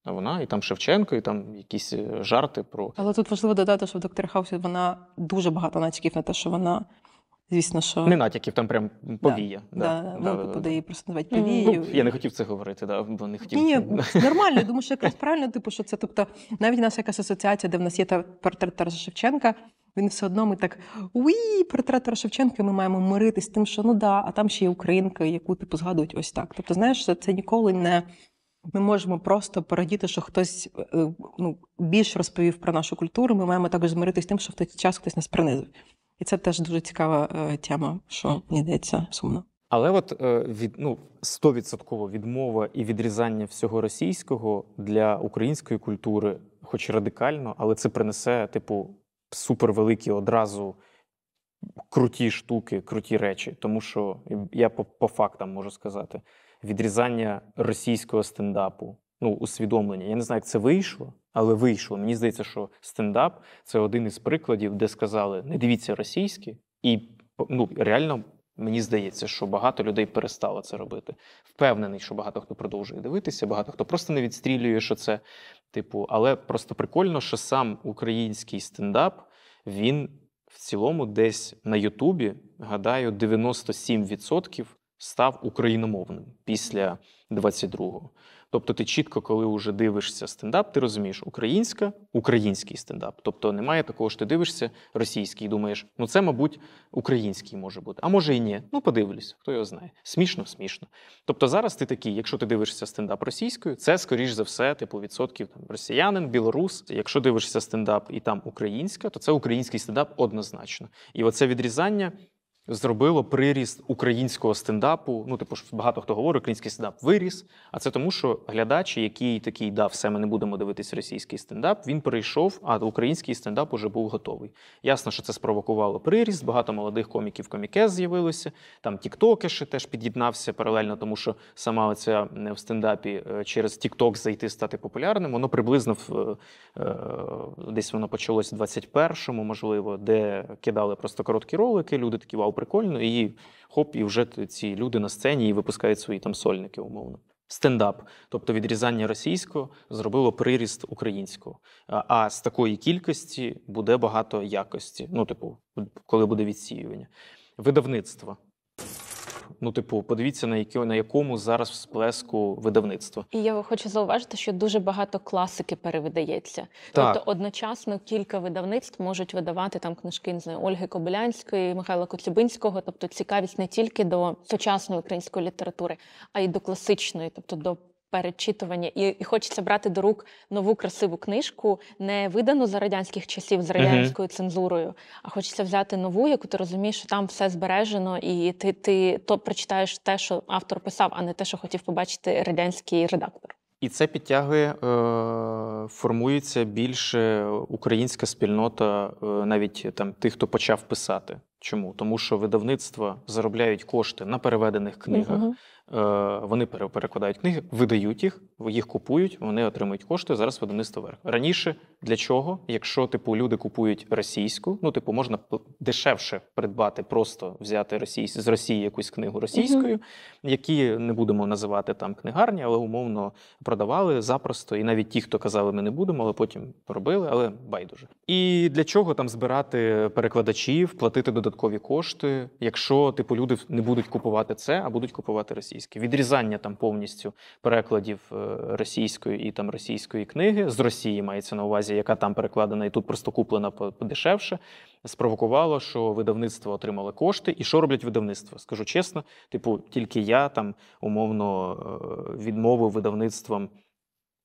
А вона, і там Шевченко, і там якісь жарти про... Але тут важливо додати, що в «Докторі Хаусі» вона дуже багато натяків на те, що вона, звісно, що... Не натяків, там прям повія. Буде її просто називати повією. Я не хотів це говорити, бо не хотів... Ні, нормально, я думаю, що якраз правильно, що це, тобто, навіть у нас якась асоціація, де в нас є портрет Тараса Шевченка, він все одно, ми так, портрет Тараса Шевченка, ми маємо миритись з тим, що, а там ще є українка, яку, згадують ось так. Тобто, знаєш, це ніколи не... Ми можемо просто порадіти, що хтось більш розповів про нашу культуру, ми маємо також змиритись з тим, що в той час хтось нас принизив. І це теж дуже цікава тема, що, мені здається, сумно. Але 100% відмова і відрізання всього російського для української культури, хоч радикально, але це принесе, супервеликі одразу круті штуки, круті речі. Тому що, я по фактам можу сказати, відрізання російського стендапу, усвідомлення. Я не знаю, як це вийшло, але вийшло. Мені здається, що стендап – це один із прикладів, де сказали, не дивіться російське, і реально Мені здається, що багато людей перестало це робити. Впевнений, що багато хто продовжує дивитися, багато хто просто не відстрілює, що це, типу, але просто прикольно, що сам український стендап, він в цілому десь на Ютубі, гадаю, 97% став україномовним після 22-го. Тобто ти чітко, коли вже дивишся стендап, ти розумієш, український стендап. Тобто немає такого, що ти дивишся російський і думаєш, ну це, мабуть, український може бути. А може і ні. Ну подивлюсь, хто його знає. Смішно, смішно. Тобто зараз ти такий, якщо ти дивишся стендап російською, це, скоріш за все, типу відсотків там, росіянин, білорус. Якщо дивишся стендап і там українська, то це український стендап однозначно. І оце відрізання зробило приріст українського стендапу. Ну, типу, багато хто говорить, український стендап виріс. А це тому, що глядач, який такий, да, все, ми не будемо дивитись російський стендап, він перейшов, а український стендап уже був готовий. Ясно, що це спровокувало приріст, багато молодих коміків-комікез з'явилося, там тіктокерші теж під'єднався паралельно, тому що сама оця в стендапі через тікток зайти, стати популярним, воно приблизно десь воно почалось в 21-му, можливо, де кидали просто короткі ролики, люди такі, вау, прикольно, і хоп, і вже ці люди на сцені і випускають свої там сольники, умовно. Стендап, тобто відрізання російського, зробило приріст українського. А з такої кількості буде багато якості. Ну, типу, коли буде відсіювання. Видавництво. Ну, типу, подивіться, на якому зараз всплеску видавництва. І я хочу зауважити, що дуже багато класики перевидається. Так. Тобто одночасно кілька видавництв можуть видавати там книжки, не знаю, Ольги Кобилянської, Михайла Коцюбинського. Тобто цікавість не тільки до сучасної української літератури, а й до класичної, тобто до перечитування. І хочеться брати до рук нову красиву книжку, не видану за радянських часів з радянською цензурою, а хочеться взяти нову, яку ти розумієш, що там все збережено, і ти то прочитаєш те, що автор писав, а не те, що хотів побачити радянський редактор. І це підтягує, формується більше українська спільнота навіть там тих, хто почав писати. Чому? Тому що видавництва заробляють кошти на переведених книгах. Вони перекладають книги, видають їх купують, вони отримують кошти, зараз видавництво вверх. Раніше для чого? Якщо типу люди купують російську, ну типу можна дешевше придбати, просто взяти з Росії якусь книгу російською, які не будемо називати там книгарні, але умовно продавали запросто. І навіть ті, хто казали, ми не будемо, але потім робили, але байдуже. І для чого там збирати перекладачів, платити додаткові кошти, якщо типу люди не будуть купувати це, а будуть купувати російське. Відрізання там повністю перекладів російської і там російської книги з Росії мається на увазі, яка там перекладена і тут просто куплена подешевше, спровокувало, що видавництво отримало кошти. І що роблять видавництво? Скажу чесно, типу, тільки я там умовно відмовив видавництвам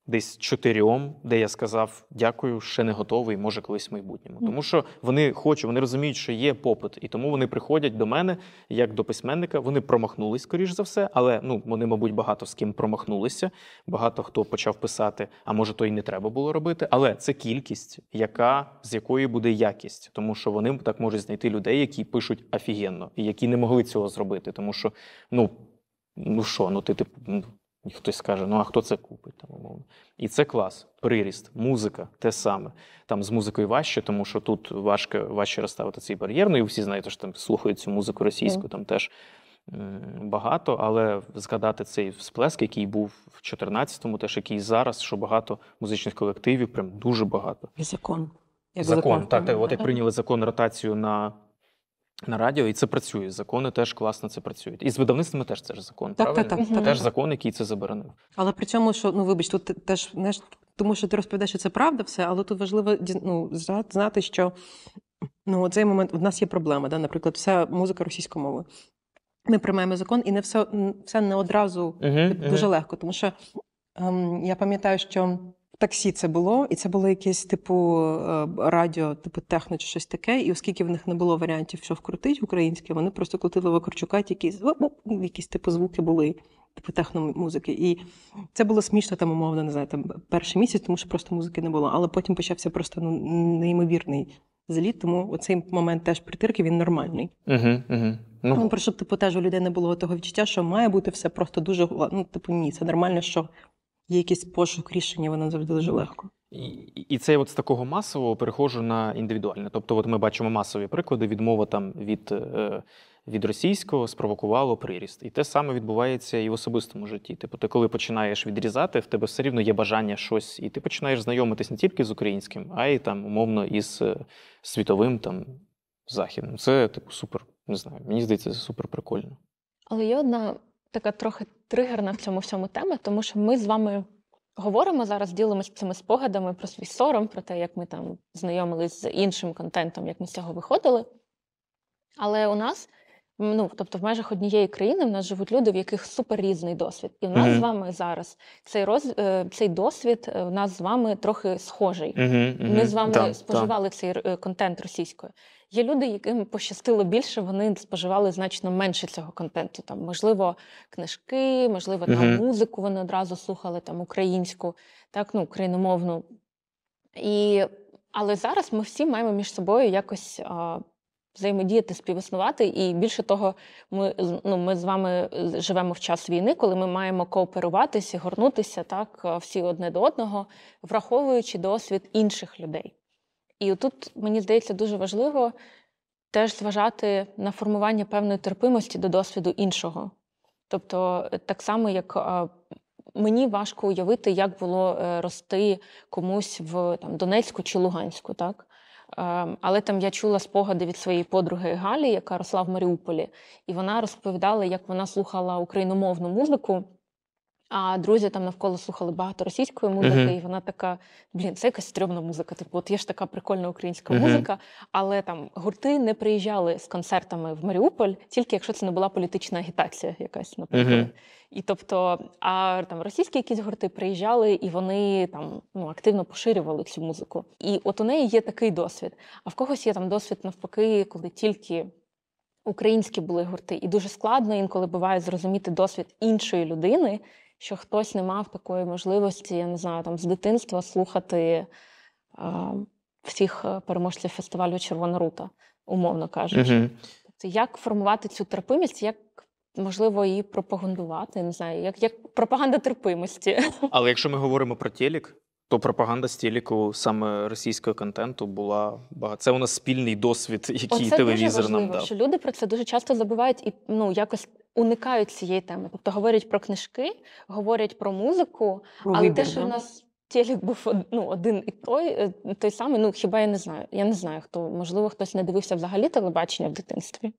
десь 4, де я сказав, дякую, ще не готовий, може колись в майбутньому. Тому що вони розуміють, що є попит, і тому вони приходять до мене, як до письменника, вони промахнулись, скоріш за все, але, ну, вони, мабуть, багато з ким промахнулися, багато хто почав писати, а може, то й не треба було робити, але це кількість, з якої буде якість, тому що вони так можуть знайти людей, які пишуть офігенно, і які не могли цього зробити, тому що, хтось скаже, а хто це купить? Там, умовно. І це клас, приріст, музика, те саме. Там з музикою важче, тому що тут важче розставити цей бар'єр. Ну і всі знаєте, що там слухають цю музику російську, там теж багато, але згадати цей всплеск, який був в 14-му, теж який зараз, що багато музичних колективів, прям дуже багато. І закон. Закон, так, от як прийняли закон ротацію на радіо, і це працює. Закони теж класно це працюють. І з видавництвами теж це ж закон, правильно? Так. Теж закон, який це заборонив. Але при цьому, що, вибач, тут теж, тому що ти розповідаєш, що це правда все, але тут важливо знати, що у цей момент у нас є проблема, да? Наприклад, вся музика російською мовою. Ми приймаємо закон, і не все не одразу дуже легко, тому що я пам'ятаю, що в таксі це було, і це було якесь типу радіо, типу техно чи щось таке, і оскільки в них не було варіантів, що вкрутить українське, вони просто крутили Вакарчука, якісь типу звуки були, типу техномузики. І це було смішно, там, умовно, не знаю, там перший місяць, тому що просто музики не було, але потім почався просто неймовірний зліт, тому оцей момент теж притирки, він нормальний. Про щоб типу теж у людей не було того відчуття, що має бути все просто дуже, ні, це нормально, що є якийсь пошук рішення, воно завжди дуже легко. І це от з такого масового переходжу на індивідуальне. Тобто от ми бачимо масові приклади, відмова там від російського спровокувало приріст. І те саме відбувається і в особистому житті. Типу, ти коли починаєш відрізати, в тебе все рівно є бажання щось, і ти починаєш знайомитись не тільки з українським, а й там, умовно, із світовим, там, західним. Це, типу, супер, не знаю, мені здається, це супер прикольно. Але є одна така трохи тригерна в цьому всьому тема, тому що ми з вами говоримо зараз, ділимося цими спогадами про свій сором, про те, як ми там знайомились з іншим контентом, як ми з цього виходили. Але у нас, тобто в межах однієї країни в нас живуть люди, в яких супер різний досвід. І в нас з вами зараз цей досвід у нас з вами трохи схожий. Ми з вами споживали цей контент російською. Є люди, яким пощастило більше, вони споживали значно менше цього контенту. Там, можливо, книжки, можливо, там музику вони одразу слухали, там, українську, так, україномовну. Але зараз ми всі маємо між собою якось взаємодіяти, співіснувати. І більше того, ми з вами живемо в час війни, коли ми маємо кооперуватися, горнутися, так, всі одне до одного, враховуючи досвід інших людей. І тут, мені здається, дуже важливо теж зважати на формування певної терпимості до досвіду іншого. Тобто, так само, як мені важко уявити, як було рости комусь в Донецьку чи Луганську, так? Але там я чула спогади від своєї подруги Галі, яка росла в Маріуполі, і вона розповідала, як вона слухала україномовну музику, а друзі там навколо слухали багато російської музики, і вона така, це якась стрьомна музика. Типу, от є ж така прикольна українська музика, але там гурти не приїжджали з концертами в Маріуполь, тільки якщо це не була політична агітація якась, наприклад. І тобто, а там російські якісь гурти приїжджали, і вони там активно поширювали цю музику. І от у неї є такий досвід. А в когось є там досвід навпаки, коли тільки українські були гурти. І дуже складно інколи буває зрозуміти досвід іншої людини, що хтось не мав такої можливості, я не знаю, там з дитинства слухати всіх переможців фестивалю «Червона рута», умовно кажучи. Тобто, як формувати цю терпимість, як, можливо, її пропагандувати, не знаю, як пропаганда терпимості. Але якщо ми говоримо про телек, то пропаганда з телеку саме російського контенту була багато. Це у нас спільний досвід, який телевізор нам дав. Що люди про це дуже часто забувають і якось уникають цієї теми. Тобто говорять про книжки, говорять про музику, але те, що в нас телек був один і той самий, хіба я не знаю. Я не знаю, хто, можливо, хтось не дивився взагалі телебачення в дитинстві.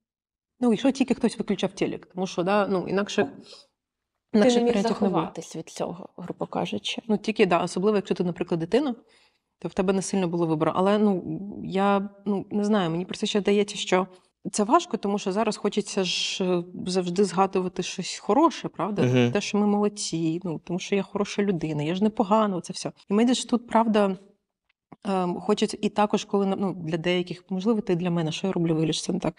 Якщо тільки хтось виключав телек, тому що, інакше ти не міг заховатись від цього, грубо кажучи. Тільки, особливо, якщо ти, наприклад, дитина, то в тебе не сильно було вибору. Але, я не знаю, мені просто ще здається, що це важко, тому що зараз хочеться ж завжди згадувати щось хороше, правда? Те, що ми молодці, тому що я хороша людина, я ж непогано, це все. І мені ж тут, правда, хочеться, і також, коли, для деяких, можливо, ти для мене, що я роблю, виліж, це не так.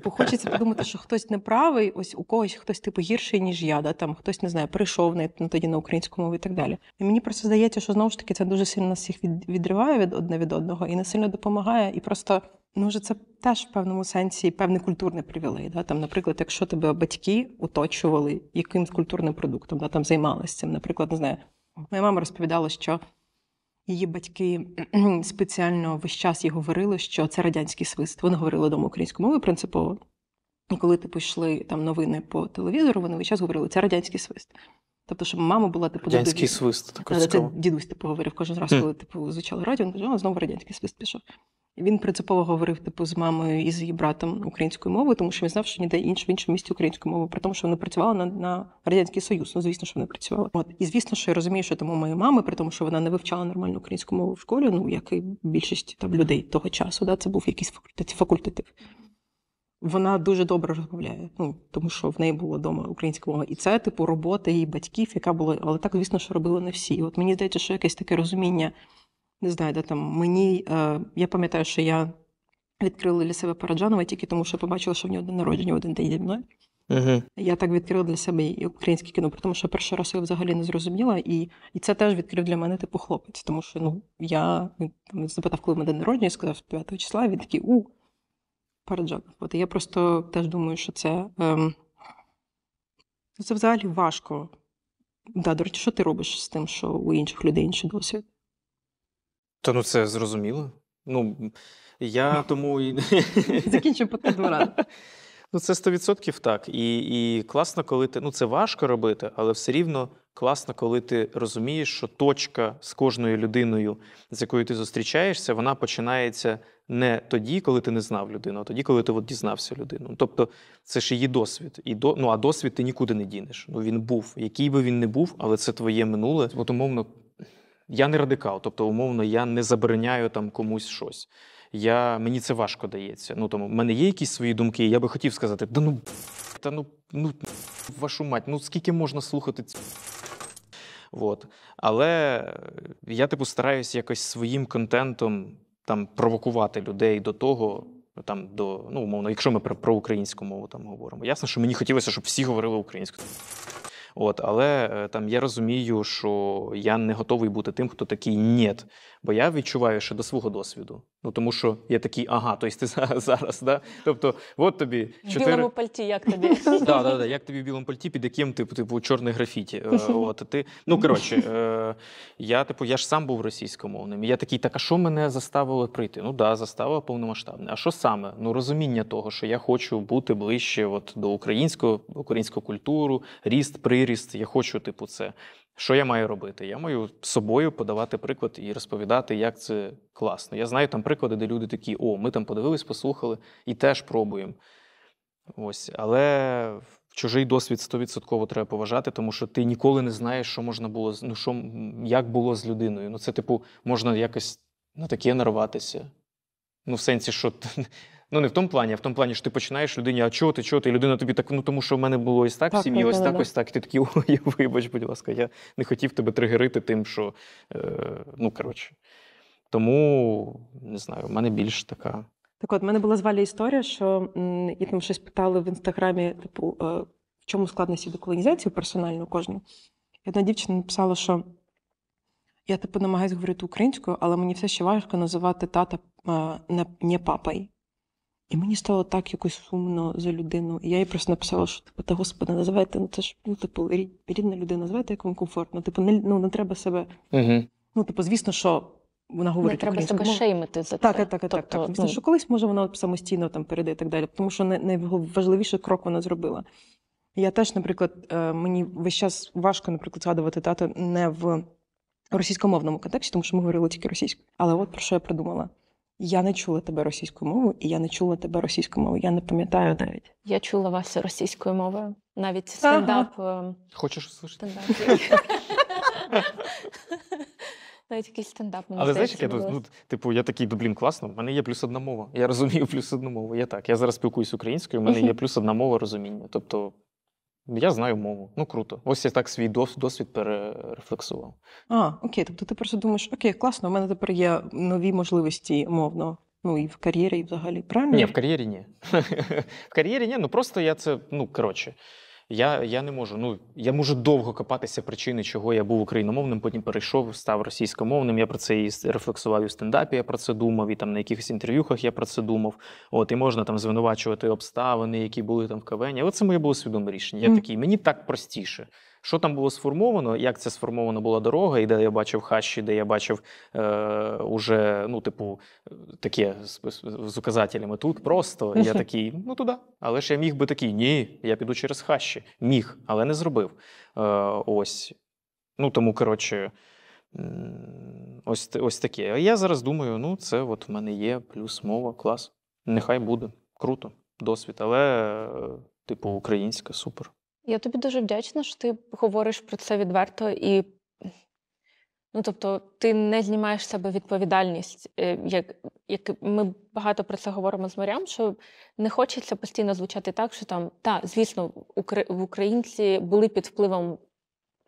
Хочеться подумати, що хтось неправий, ось у когось хтось гірший, ніж я, там хтось, не знаю, перейшов тоді на українську мову і так далі. І мені просто здається, що знову ж таки це дуже сильно нас всіх відриває одне від одного і не сильно допомагає. І просто, це теж в певному сенсі певний культурний привілей. Там, наприклад, якщо тебе батьки оточували якимсь культурним продуктом, там займалися цим. Наприклад, не знаю, моя мама розповідала, що її батьки спеціально весь час їй говорили, що це радянський свист. Вони говорили вдома українською мовою принципово. І коли йшли там новини по телевізору, вони весь час говорили, це радянський свист. Тобто, щоб мама була радянський свист, так цікаво. Це дідусь говорив кожен раз, коли звучало радіо, він каже, знову радянський свист пішов. І він принципово говорив з мамою і з її братом українською мовою, тому що він знав, що ніде в іншому місті українською мовою, при тому, що вони працювали на Радянський Союз. Звісно, що вони працювали. І звісно, що я розумію, що тому моєї мами, при тому, що вона не вивчала нормальну українську мову в школі, як і більшість людей того часу, це був якийсь факультатив. Вона дуже добре розмовляє, тому що в неї була вдома українська мова. І це, робота її батьків, яка була, але так, звісно, що робили не всі. От мені здається, що якесь таке розуміння, не знаю, я пам'ятаю, що я відкрила для себе Параджанова тільки тому, що побачила, що в нього день народження в один день зі мною. Я так відкрила для себе і українське кіно, при тому, що перший раз я взагалі не зрозуміла, і це теж відкрив для мене хлопець, тому що я запитав, коли в мене день народження, сказав 5 числа, і він такий, Параджанов. І я просто теж думаю, що це взагалі важко Да, до речі, що ти робиш з тим, що у інших людей інший досвід? Та ну це зрозуміло. Ну, я тому і. Закінчимо подкаст два рази. Ну, це 100% так. І класно, коли ти. Ну, це важко робити, але все рівно класно, коли ти розумієш, що точка з кожною людиною, з якою ти зустрічаєшся, вона починається не тоді, коли ти не знав людину, а тоді, коли ти от дізнався людину. Тобто, це ж її досвід. Ну, а досвід ти нікуди не дінеш. Ну, він був. Який би він не був, але це твоє минуле. От, умовно, я не радикал, тобто, умовно, я не забороняю там комусь щось. Мені це важко дається. Ну, тому в мене є якісь свої думки, і я би хотів сказати, вашу мать, ну скільки можна слухати ці. От. Але я, стараюся якось своїм контентом там провокувати людей до того, ну, умовно, якщо ми про українську мову там говоримо. Ясно, що мені хотілося, щоб всі говорили українською. Але я розумію, що я не готовий бути тим, хто такий «нєт». Бо я відчуваю ще до свого досвіду. Ну, тому що я такий, тобто ти зараз, да? Тобто, от тобі 4... В білому пальті, як тобі? Так, як тобі в білому пальті, під яким типу чорне графіті. Ну, коротше, я ж сам був російськомовним. І я такий, а що мене заставило прийти? Ну, заставило повномасштабне. А що саме? Ну, розуміння того, що я хочу бути ближче до українську культуру, ріст, приріст. Я хочу, це. Що я маю робити? Я маю собою подавати приклад і розповідати, як це класно. Я знаю там приклади, де люди такі, ми там подивились, послухали і теж пробуємо. Ось. Але чужий досвід 100% треба поважати, тому що ти ніколи не знаєш, що можна було, як було з людиною. Ну, це, можна якось на таке нарватися. Ну, в сенсі, що... Ну, не в тому плані, а в тому плані, що ти починаєш людині, а чого ти? І людина тобі так, тому що в мене було ось так в сім'ї, ось так, ось так. І ти такий, вибач, будь ласка, я не хотів тебе тригерити тим, що, Тому, не знаю, в мене більш така. Так от, в мене була з Валі історія, що її там щось питали в Інстаграмі, в чому складності деколонізації персонально кожну. І одна дівчина написала, що я, намагаюся говорити українською, але мені все ще важко називати тата не папою. І мені стало так якось сумно за людину. І я їй просто написала, що, Господи, називайте, це ж, рідна людина, називайте, як вам комфортно. Не треба себе... Угу. Звісно, що вона говорить українською. Не треба себе шеймити за це. Так. Звісно, що колись, може, вона самостійно перейде і так далі. Тому що найважливіший крок вона зробила. Я теж, наприклад, мені весь час важко, наприклад, згадувати тата не в російськомовному контексті, тому що ми говорили тільки російською. Але от про що я придумала. Я не чула тебе російською мовою, і я не чула тебе російською мовою. Я не пам'ятаю навіть. Я чула вас російською мовою. Навіть стендап. Хочеш услышати? Навіть якийсь стендап. Але знаєш, я такий, класно, в мене є плюс одна мова. Я розумію плюс одну мову. Я зараз спілкуюсь українською, в мене є плюс одна мова розуміння. Тобто, я знаю мову. Ну, круто. Ось я так свій досвід перерефлексував. Окей. Тобто ти просто думаєш, окей, класно, у мене тепер є нові можливості мовно. Ну, і в кар'єрі, і взагалі. Правильно? Ні, в кар'єрі ні. В кар'єрі ні, просто я це, я не можу. Я можу довго копатися причини, чого я був україномовним, потім перейшов, став російськомовним. Я про це і рефлексував і в стендапі, я про це думав, і там на якихось інтерв'юхах я про це думав. І можна там звинувачувати обставини, які були там в КВН. Це моє було свідоме рішення. Я такий, мені так простіше. Що там було сформовано, як це сформована була дорога, і де я бачив хащі, де я бачив уже, таке з указателями тут просто. Я такий, туди. Але ж я міг би такий, ні, я піду через хащі. Міг, але не зробив. Ось. Тому, ось таке. А я зараз думаю, це в мене є плюс мова, клас. Нехай буде. Круто. Досвід. Але, українська, супер. Я тобі дуже вдячна, що ти говориш про це відверто і, тобто, ти не знімаєш з себе відповідальність. Як ми багато про це говоримо з Мар'ям, що не хочеться постійно звучати так, що звісно, українці були під впливом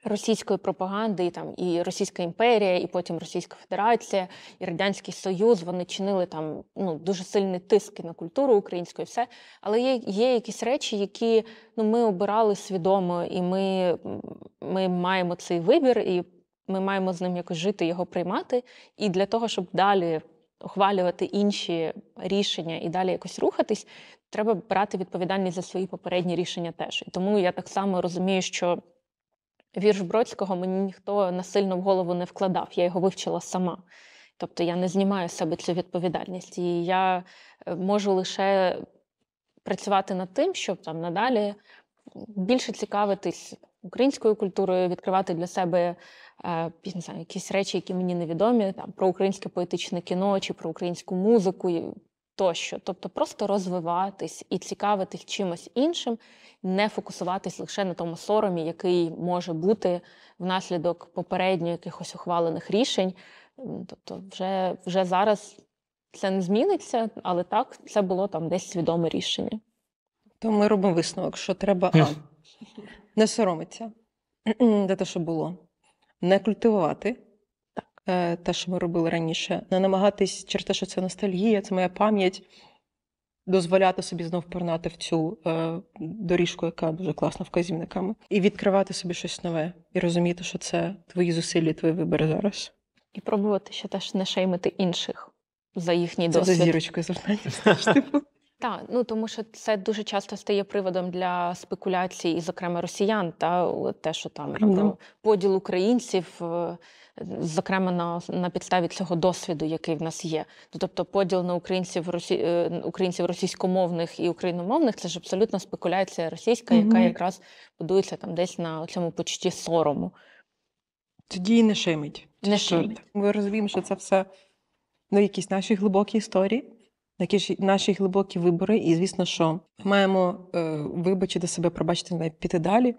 російської пропаганди, і Російська імперія, і потім Російська Федерація, і Радянський Союз, вони чинили дуже сильний тиск на культуру українську і все. Але є якісь речі, які ми обирали свідомо, і ми маємо цей вибір, і ми маємо з ним якось жити, його приймати. І для того, щоб далі ухвалювати інші рішення і далі якось рухатись, треба брати відповідальність за свої попередні рішення теж. І тому я так само розумію, що Вірш Бродського мені ніхто насильно в голову не вкладав, я його вивчила сама. Тобто я не знімаю з себе цю відповідальність. І я можу лише працювати над тим, щоб там надалі більше цікавитись українською культурою, відкривати для себе не знаю, якісь речі, які мені невідомі, там, про українське поетичне кіно чи про українську музику тощо. Тобто просто розвиватись і цікавитись чимось іншим, не фокусуватись лише на тому соромі, який може бути внаслідок попередньо якихось ухвалених рішень. Тобто вже зараз це не зміниться, але так, це було там десь свідоме рішення. То ми робимо висновок, що треба не соромитися за те, що було, не культивувати те, що ми робили раніше, не намагатись через те, що це ностальгія, це моя пам'ять, дозволяти собі знов порнати в цю доріжку, яка дуже класна вказівниками, і відкривати собі щось нове, і розуміти, що це твої зусилля, твої вибори зараз. І пробувати ще теж не шеймити інших за їхній Це досвід. за зірочкою завдання. Так, тому що це дуже часто стає приводом для спекуляцій, і, зокрема, росіян, те, що там про поділ українців, зокрема, на підставі цього досвіду, який в нас є. Тобто поділ на українців російськомовних і україномовних – це ж абсолютно спекуляція російська, яка якраз будується там десь на цьому почутті сорому. Тоді і не шеймить. Не шеймить. Ми розуміємо, що це все якісь наші глибокі історії, наші глибокі вибори. І, звісно, що маємо вибачити себе, пробачити, навіть піти далі.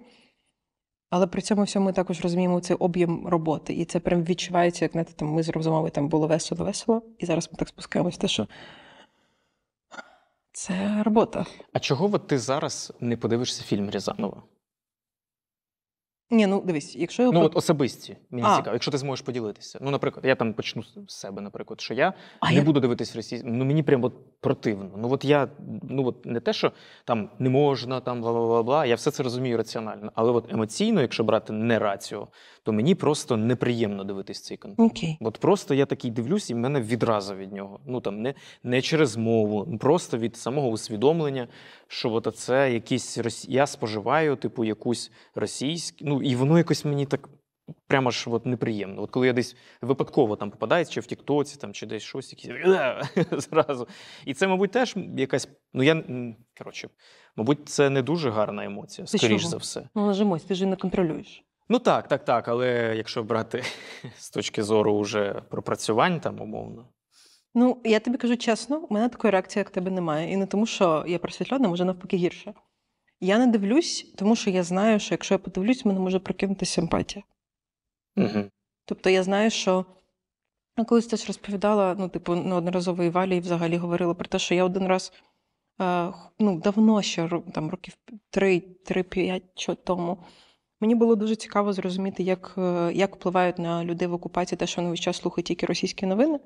Але при цьому всьому ми також розуміємо цей об'єм роботи. І це прям відчувається, як знаєте, ми з розмови там було весело, і зараз ми так спускаємось в те, що це робота. А чого ти зараз не подивишся фільм Рязанова? Ні, дивись, якщо його... от особисті, мені цікаво, якщо ти зможеш поділитися. Наприклад, я там почну з себе, наприклад, що я не буду дивитись російську, мені прям противно. Я, не те, що там не можна, там бла-бла-бла, я все це розумію раціонально. Але от емоційно, якщо брати не раціо, то мені просто неприємно дивитись цей контент. Окей. От просто я такий дивлюсь, і в мене відразу від нього. Не через мову, просто від самого усвідомлення, що це якісь я споживаю, якусь російську, і воно якось мені так прямо ж неприємно. Коли я десь випадково там попадається, чи в Тіктоці, там, чи десь щось, зразу. І це, мабуть, теж якась, мабуть, це не дуже гарна емоція, скоріш за все. Нажимось, ти ж не контролюєш. Так, але якщо брати з точки зору уже пропрацювань там, умовно. Я тобі кажу чесно, у мене такої реакції, як тебе, немає. І не тому, що я просвітлена, може навпаки гірше. Я не дивлюсь, тому що я знаю, що якщо я подивлюсь, в мене може прокинутися симпатія. Угу. Тобто я знаю, що колись теж розповідала, неодноразово і Валі взагалі говорила про те, що я один раз, давно ще, там років 3-5 тому, мені було дуже цікаво зрозуміти, як впливають на людей в окупації те, що вони весь час слухають тільки російські новини.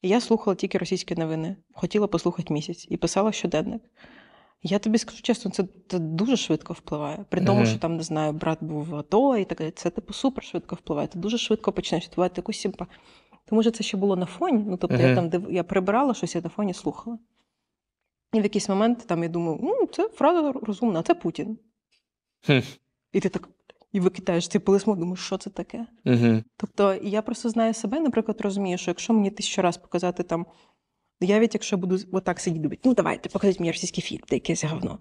І я слухала тільки російські новини. Хотіла послухати місяць. І писала щоденник. Я тобі скажу чесно, це дуже швидко впливає. При тому, що там, не знаю, брат був в АТО і таке. Це, супер швидко впливає. Ти дуже швидко починаєш відбувати якусь симпатію. Тому що це ще було на фоні. Я прибирала щось, я на фоні слухала. І в якийсь момент я думаю, це фраза розумна, а це Путін. І ти так... І викидаєш цей полисмо, думаєш, що це таке? Тобто, я просто знаю себе, наприклад, розумію, що якщо мені 1000 раз показати там, якщо буду отак сидіти, давайте, покажіть мені російський фільм, де якесь говно.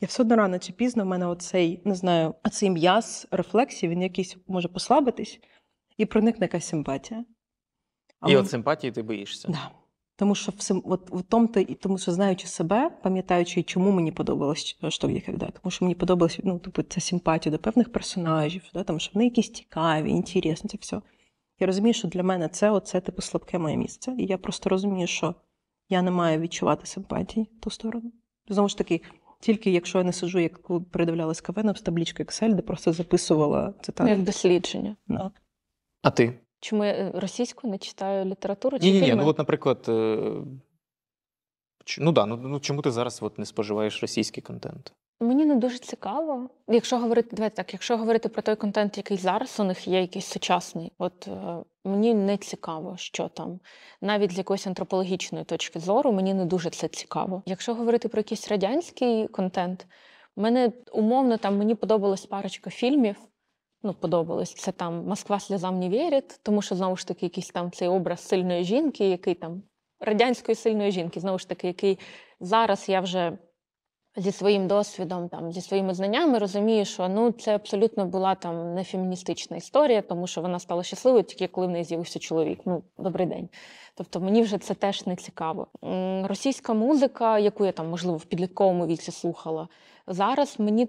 Я все одно рано чи пізно в мене оцей м'яз рефлексії, він якийсь може послабитись, і проникне якась симпатія. От симпатії ти боїшся? Так. Да. Тому що тому що знаючи себе, пам'ятаючи, чому мені подобалось, що в яких, тому що мені подобалось, ця симпатія до певних персонажів, тому що вони якісь цікаві, інтересні, це все. Я розумію, що для мене це слабке моє місце. І я просто розумію, що я не маю відчувати симпатії в ту сторону. Знову ж таки, тільки якщо я не сиджу, як передивлялась КВН з табличкою Excel, де просто записувала цитати. Як дослідження. Да. А ти? Чому я російську не читаю літературу чи фільми? Ні, наприклад, чому ти зараз не споживаєш російський контент? Мені не дуже цікаво. Якщо говорити про той контент, який зараз у них є, якийсь сучасний, мені не цікаво, що там. Навіть з якоїсь антропологічної точки зору мені не дуже це цікаво. Якщо говорити про якийсь радянський контент, мені подобалась парочка фільмів, подобалось. Це там «Москва сльозам не вірить», тому що, знову ж таки, якийсь там цей образ сильної жінки, який там, радянської сильної жінки, знову ж таки, який зараз я вже зі своїм досвідом, там, зі своїми знаннями розумію, що це абсолютно була там не феміністична історія, тому що вона стала щасливою тільки коли в неї з'явився чоловік. Добрий день. Тобто мені вже це теж не цікаво. Російська музика, яку я там, можливо, в підлітковому віці слухала, зараз мені,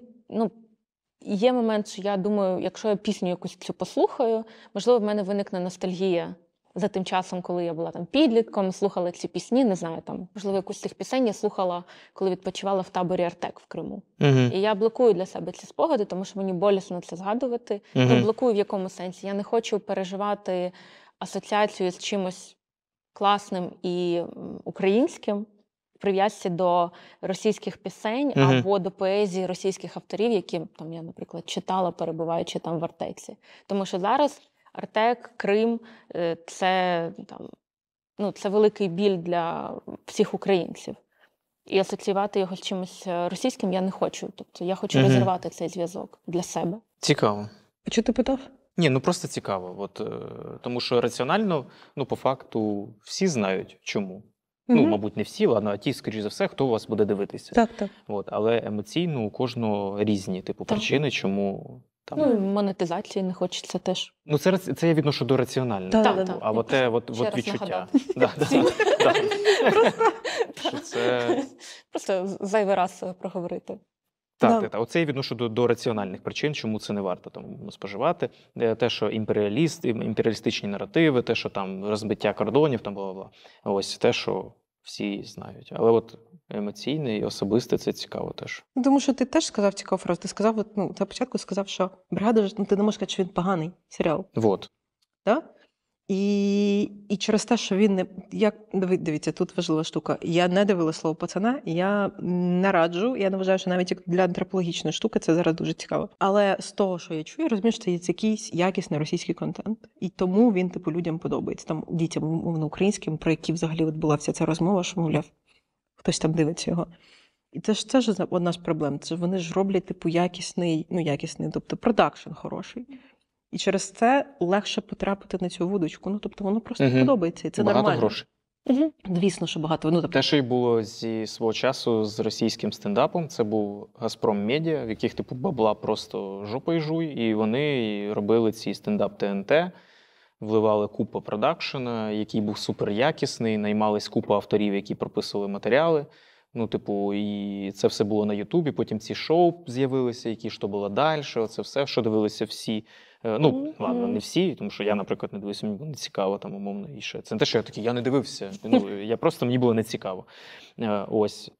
є момент, що я думаю, якщо я пісню якусь цю послухаю, можливо, в мене виникне ностальгія за тим часом, коли я була там підлітком, слухала ці пісні, не знаю, там, можливо, якусь з цих пісень я слухала, коли відпочивала в таборі «Артек» в Криму. І я блокую для себе ці спогади, тому що мені болісно це згадувати. Блокую в якому сенсі. Я не хочу переживати асоціацію з чимось класним і українським в прив'язці до російських пісень або до поезії російських авторів, які там я, наприклад, читала, перебуваючи там в «Артеці». Тому що зараз «Артек», Крим – це великий біль для всіх українців. І асоціювати його з чимось російським я не хочу. Тобто я хочу розірвати цей зв'язок для себе. Цікаво. А чого ти питав? Ні, просто цікаво. Тому що раціонально, по факту, всі знають, чому. Мабуть, не всі, а ті, скоріш за все, хто вас буде дивитися. Так. Але емоційно у кожного різні причини, чому... Монетизації не хочеться теж. Це я відношу до раціонального. Так. А те відчуття. Просто зайвий раз проговорити. Так. Оце я відношу до раціональних причин, чому це не варто споживати. Те, що імперіалістичні наративи, те, що там розбиття кордонів, бла-бла-бла. Ось те, що всі знають. Але емоційне і особисте – це цікаво теж. Тому що ти теж сказав цікаву фразу. Ти сказав, на початку сказав, що «Бригада», ти не можеш сказати, що він поганий серіал. Так? І через те, що він не... Дивіться, тут важлива штука. Я не дивила «Слово пацана», я не раджу, я не вважаю, що навіть для антропологічної штуки це зараз дуже цікаво. Але з того, що я чую, я розумію, що це якийсь якісний російський контент. І тому він, людям подобається. Там дітям, умовно, українським, про які взагалі була вся ця розмова, що, мовляв, хтось там дивиться його. І це ж одна з проблем. Це вони ж роблять, якісний, тобто продакшн хороший. І через це легше потрапити на цю вудочку. Воно просто подобається, і це багато нормально. Грошей. Звісно, що багато. Те, що й було зі свого часу з російським стендапом, це був «Газпром Медіа», в яких бабла просто жопою жуй, і вони робили ці стендап ТНТ, вливали купу продакшена, який був суперякісний, наймались купа авторів, які прописували матеріали. І це все було на Ютубі, потім ці шоу з'явилися, які «Що було далі», оце все, що дивилися всі. Ладно, не всі, тому що я, наприклад, не дивився, мені було не цікаво, умовно, і ще. Це не те, що я такий, я не дивився, мені було не цікаво. Ось.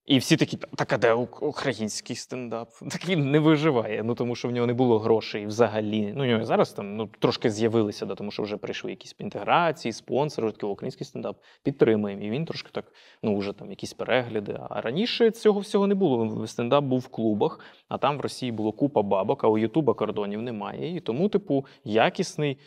І всі такі, так а де український стендап? Так він не виживає, тому що в нього не було грошей взагалі. У нього зараз трошки з'явилися, тому що вже прийшли якісь інтеграції, спонсори, такий український стендап підтримуємо. І він трошки так, вже якісь перегляди. А раніше цього всього не було. Стендап був в клубах, а там в Росії було купа бабок, а у Ютуба кордонів немає. І тому, якісний,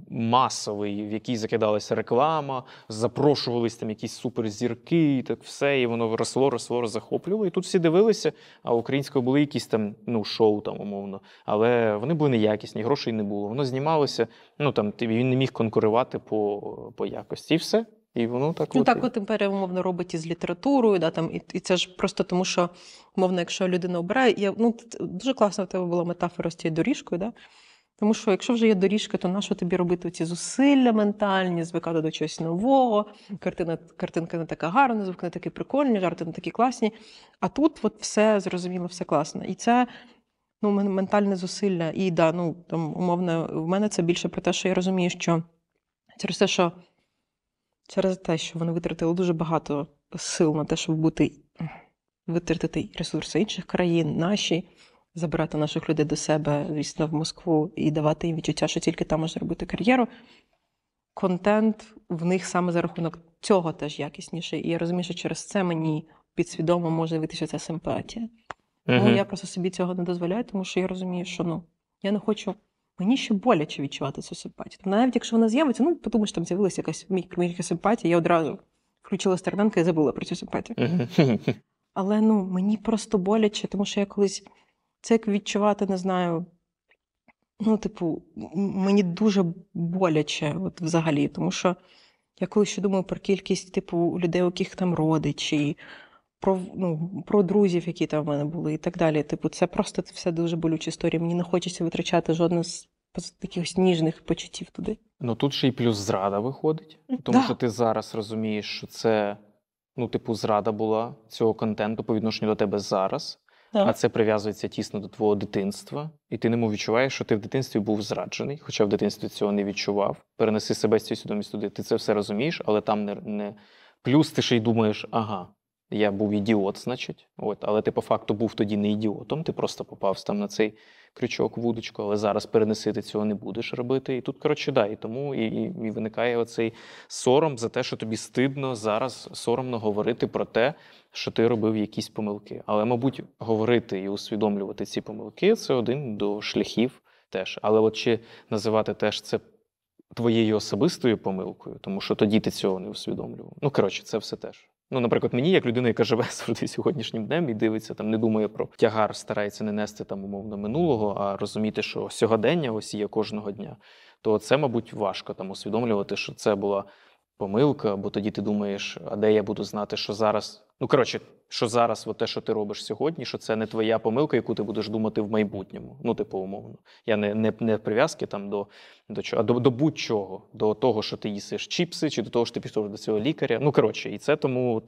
масовий, в який закидалася реклама, запрошувались там якісь суперзірки, і так все, і воно росло, захоплювало. І тут всі дивилися, а українською були якісь там, шоу там, умовно. Але вони були неякісні, грошей не було. Воно знімалося, він не міг конкурувати по якості. І все. І воно так імперія, умовно, робить із літературою, і це ж просто тому, що, умовно, якщо людина обирає, дуже класна в тебе була метафора з цією доріжкою, тому що якщо вже є доріжка, то нащо тобі робити ці зусилля ментальні, звикати до чогось нового, картинка не така гарна, звук не такий прикольний, жарти не такі класні, а тут все зрозуміло, все класно. І це ментальне зусилля. І умовно, в мене це більше про те, що я розумію, що через те, що вони витратили дуже багато сил на те, щоб витратити ресурси інших країн, наші, забирати наших людей до себе, звісно, в Москву і давати їм відчуття, що тільки там можна робити кар'єру. Контент в них саме за рахунок цього теж якісніший. І я розумію, що через це мені підсвідомо може з'явитися ця симпатія. Тому я просто собі цього не дозволяю, тому що я розумію, що я не хочу, мені ще боляче відчувати цю симпатію. Тобто, навіть якщо вона з'явиться, подумаєш, там з'явилася якась мікро симпатія, я одразу включила Стерненка і забула про цю симпатію. Але мені просто боляче, тому що я колись, це як відчувати, не знаю, Ну, типу, мені дуже боляче от взагалі, тому що я коли ще думаю про кількість, типу, людей, у яких там родичі, про друзів, які там в мене були, і так далі. Типу, це просто все дуже болюча історія. Мені не хочеться витрачати жодне з таких ніжних почуттів туди. Ну тут ще й плюс зрада виходить, тому Да. що ти зараз розумієш, що це, ну, типу, зрада була цього контенту по відношенню до тебе зараз, Да. а це прив'язується тісно до твого дитинства, і ти немов відчуваєш, що ти в дитинстві був зраджений, хоча в дитинстві цього не відчував. Перенеси себе з цією свідомістю туди. Ти це все розумієш, але там не... Плюс ти ще й думаєш, ага, я був ідіот, значить. От, але ти по факту був тоді не ідіотом, ти просто попав там на цей крючок, вудочку, але зараз перенеси ти цього не будеш робити. І тут, коротше, да, і тому і виникає оцей сором за те, що тобі стидно зараз соромно говорити про те, що ти робив якісь помилки. Але, мабуть, говорити і усвідомлювати ці помилки – це один до шляхів теж. Але от чи називати теж це твоєю особистою помилкою, тому що тоді ти цього не усвідомлював. Ну, коротше, це все теж. Ну, наприклад, мені, як людина, яка живе завжди сьогоднішнім днем і дивиться, там, не думає про тягар, старається не нести там умовно минулого, а розуміти, що сьогодення ось є кожного дня, то це, мабуть, важко там усвідомлювати, що це була помилка, бо тоді ти думаєш, а де я буду знати, що зараз... Ну, коротше, що зараз от те, що ти робиш сьогодні, що це не твоя помилка, яку ти будеш думати в майбутньому. Ну, типу, умовно. Я не прив'язки там до чого, а до будь-чого. До того, що ти їсиш чіпси, чи до того, що ти пішов до цього лікаря. Ну, коротше, і це тому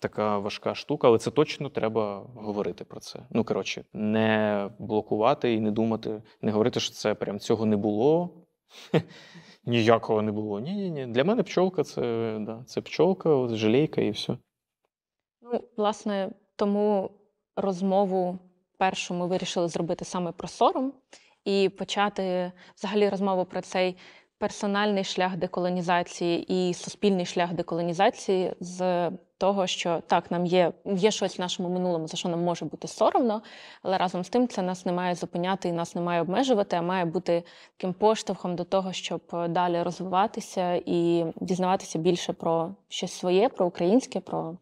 така важка штука, але це точно треба говорити про це. Ну, коротше, не блокувати і не думати, не говорити, що це прям цього не було. Ніякого не було. Ні. Для мене пчолка це пчолка, жалейка і все. Ну, власне, тому розмову першу ми вирішили зробити саме про сором і почати взагалі розмову про цей персональний шлях деколонізації і суспільний шлях деколонізації з того, що так, нам є щось в нашому минулому, за що нам може бути соромно, але разом з тим це нас не має зупиняти і нас не має обмежувати, а має бути таким поштовхом до того, щоб далі розвиватися і дізнаватися більше про щось своє, про українське, про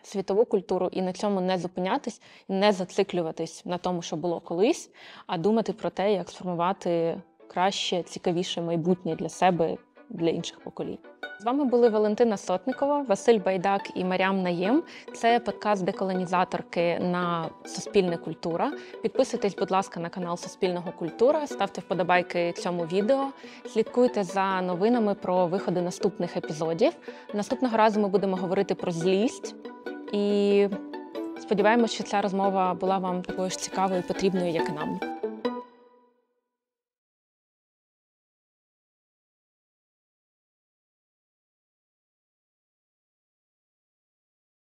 світову культуру, і на цьому не зупинятись, не зациклюватись на тому, що було колись, а думати про те, як сформувати краще, цікавіше майбутнє для себе, для інших поколінь. З вами були Валентина Сотникова, Василь Байдак і Мар'ям Наєм. Це подкаст деколонізаторки на Суспільне культура. Підписуйтесь, будь ласка, на канал Суспільного культура, ставте вподобайки цьому відео, слідкуйте за новинами про виходи наступних епізодів. Наступного разу ми будемо говорити про злість. І сподіваємось, що ця розмова була вам такою ж цікавою і потрібною, як і нам.